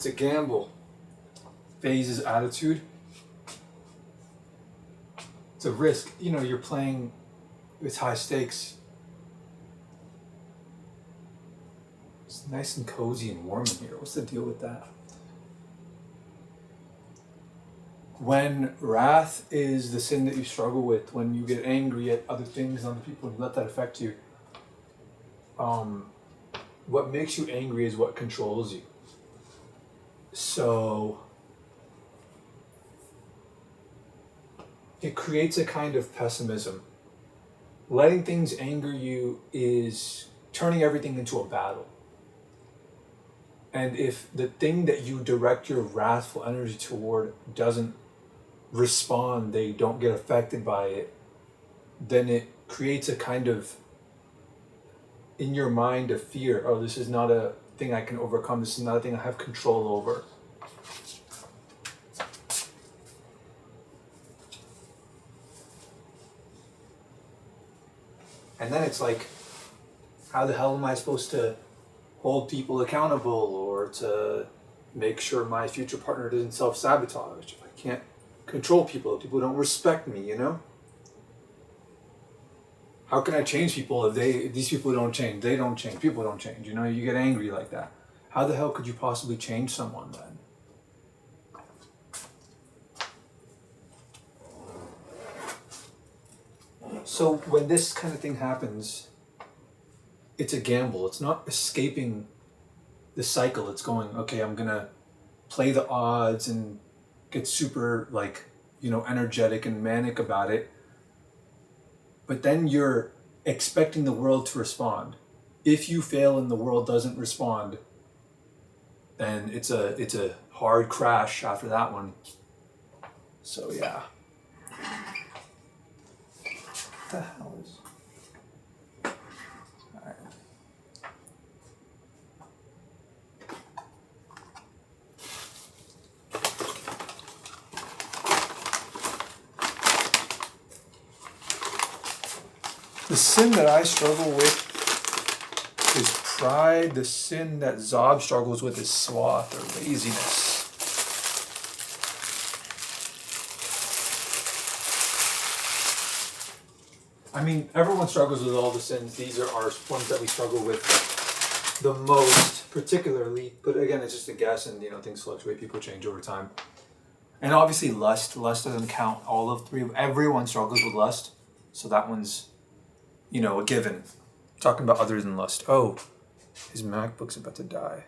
It's a gamble. Phase is attitude. It's a risk. You know, you're playing with high stakes. It's nice and cozy and warm in here. What's the deal with that? When wrath is the sin that you struggle with, when you get angry at other things, other people, and let that affect you, what makes you angry is what controls you. So it creates a kind of pessimism. Letting things anger you is turning everything into a battle. And if the thing that you direct your wrathful energy toward doesn't respond, they don't get affected by it, then it creates a kind of, in your mind, a fear. Oh, this is not a thing I can overcome. This is not a thing I have control over. And then it's like, how the hell am I supposed to hold people accountable or to make sure my future partner doesn't self-sabotage if I can't control people, if people don't respect me, you know? How can I change people if these people don't change? They don't change. People don't change. You know, you get angry like that. How the hell could you possibly change someone then? So when this kind of thing happens, it's a gamble. It's not escaping the cycle. It's going, okay, I'm going to play the odds and get super, like, you know, energetic and manic about it. But then you're expecting the world to respond. If you fail and the world doesn't respond, then it's a hard crash after that one. So yeah. What the hell is... Alright. The sin that I struggle with is pride. The sin that Zob struggles with is sloth or laziness. I mean, everyone struggles with all the sins. These are our ones that we struggle with the most, particularly. But again, it's just a guess, and you know, things fluctuate. People change over time. And obviously, lust. Lust doesn't count. All of three. Everyone struggles with lust, so that one's, you know, a given. Talking about other than lust. Oh, his MacBook's about to die.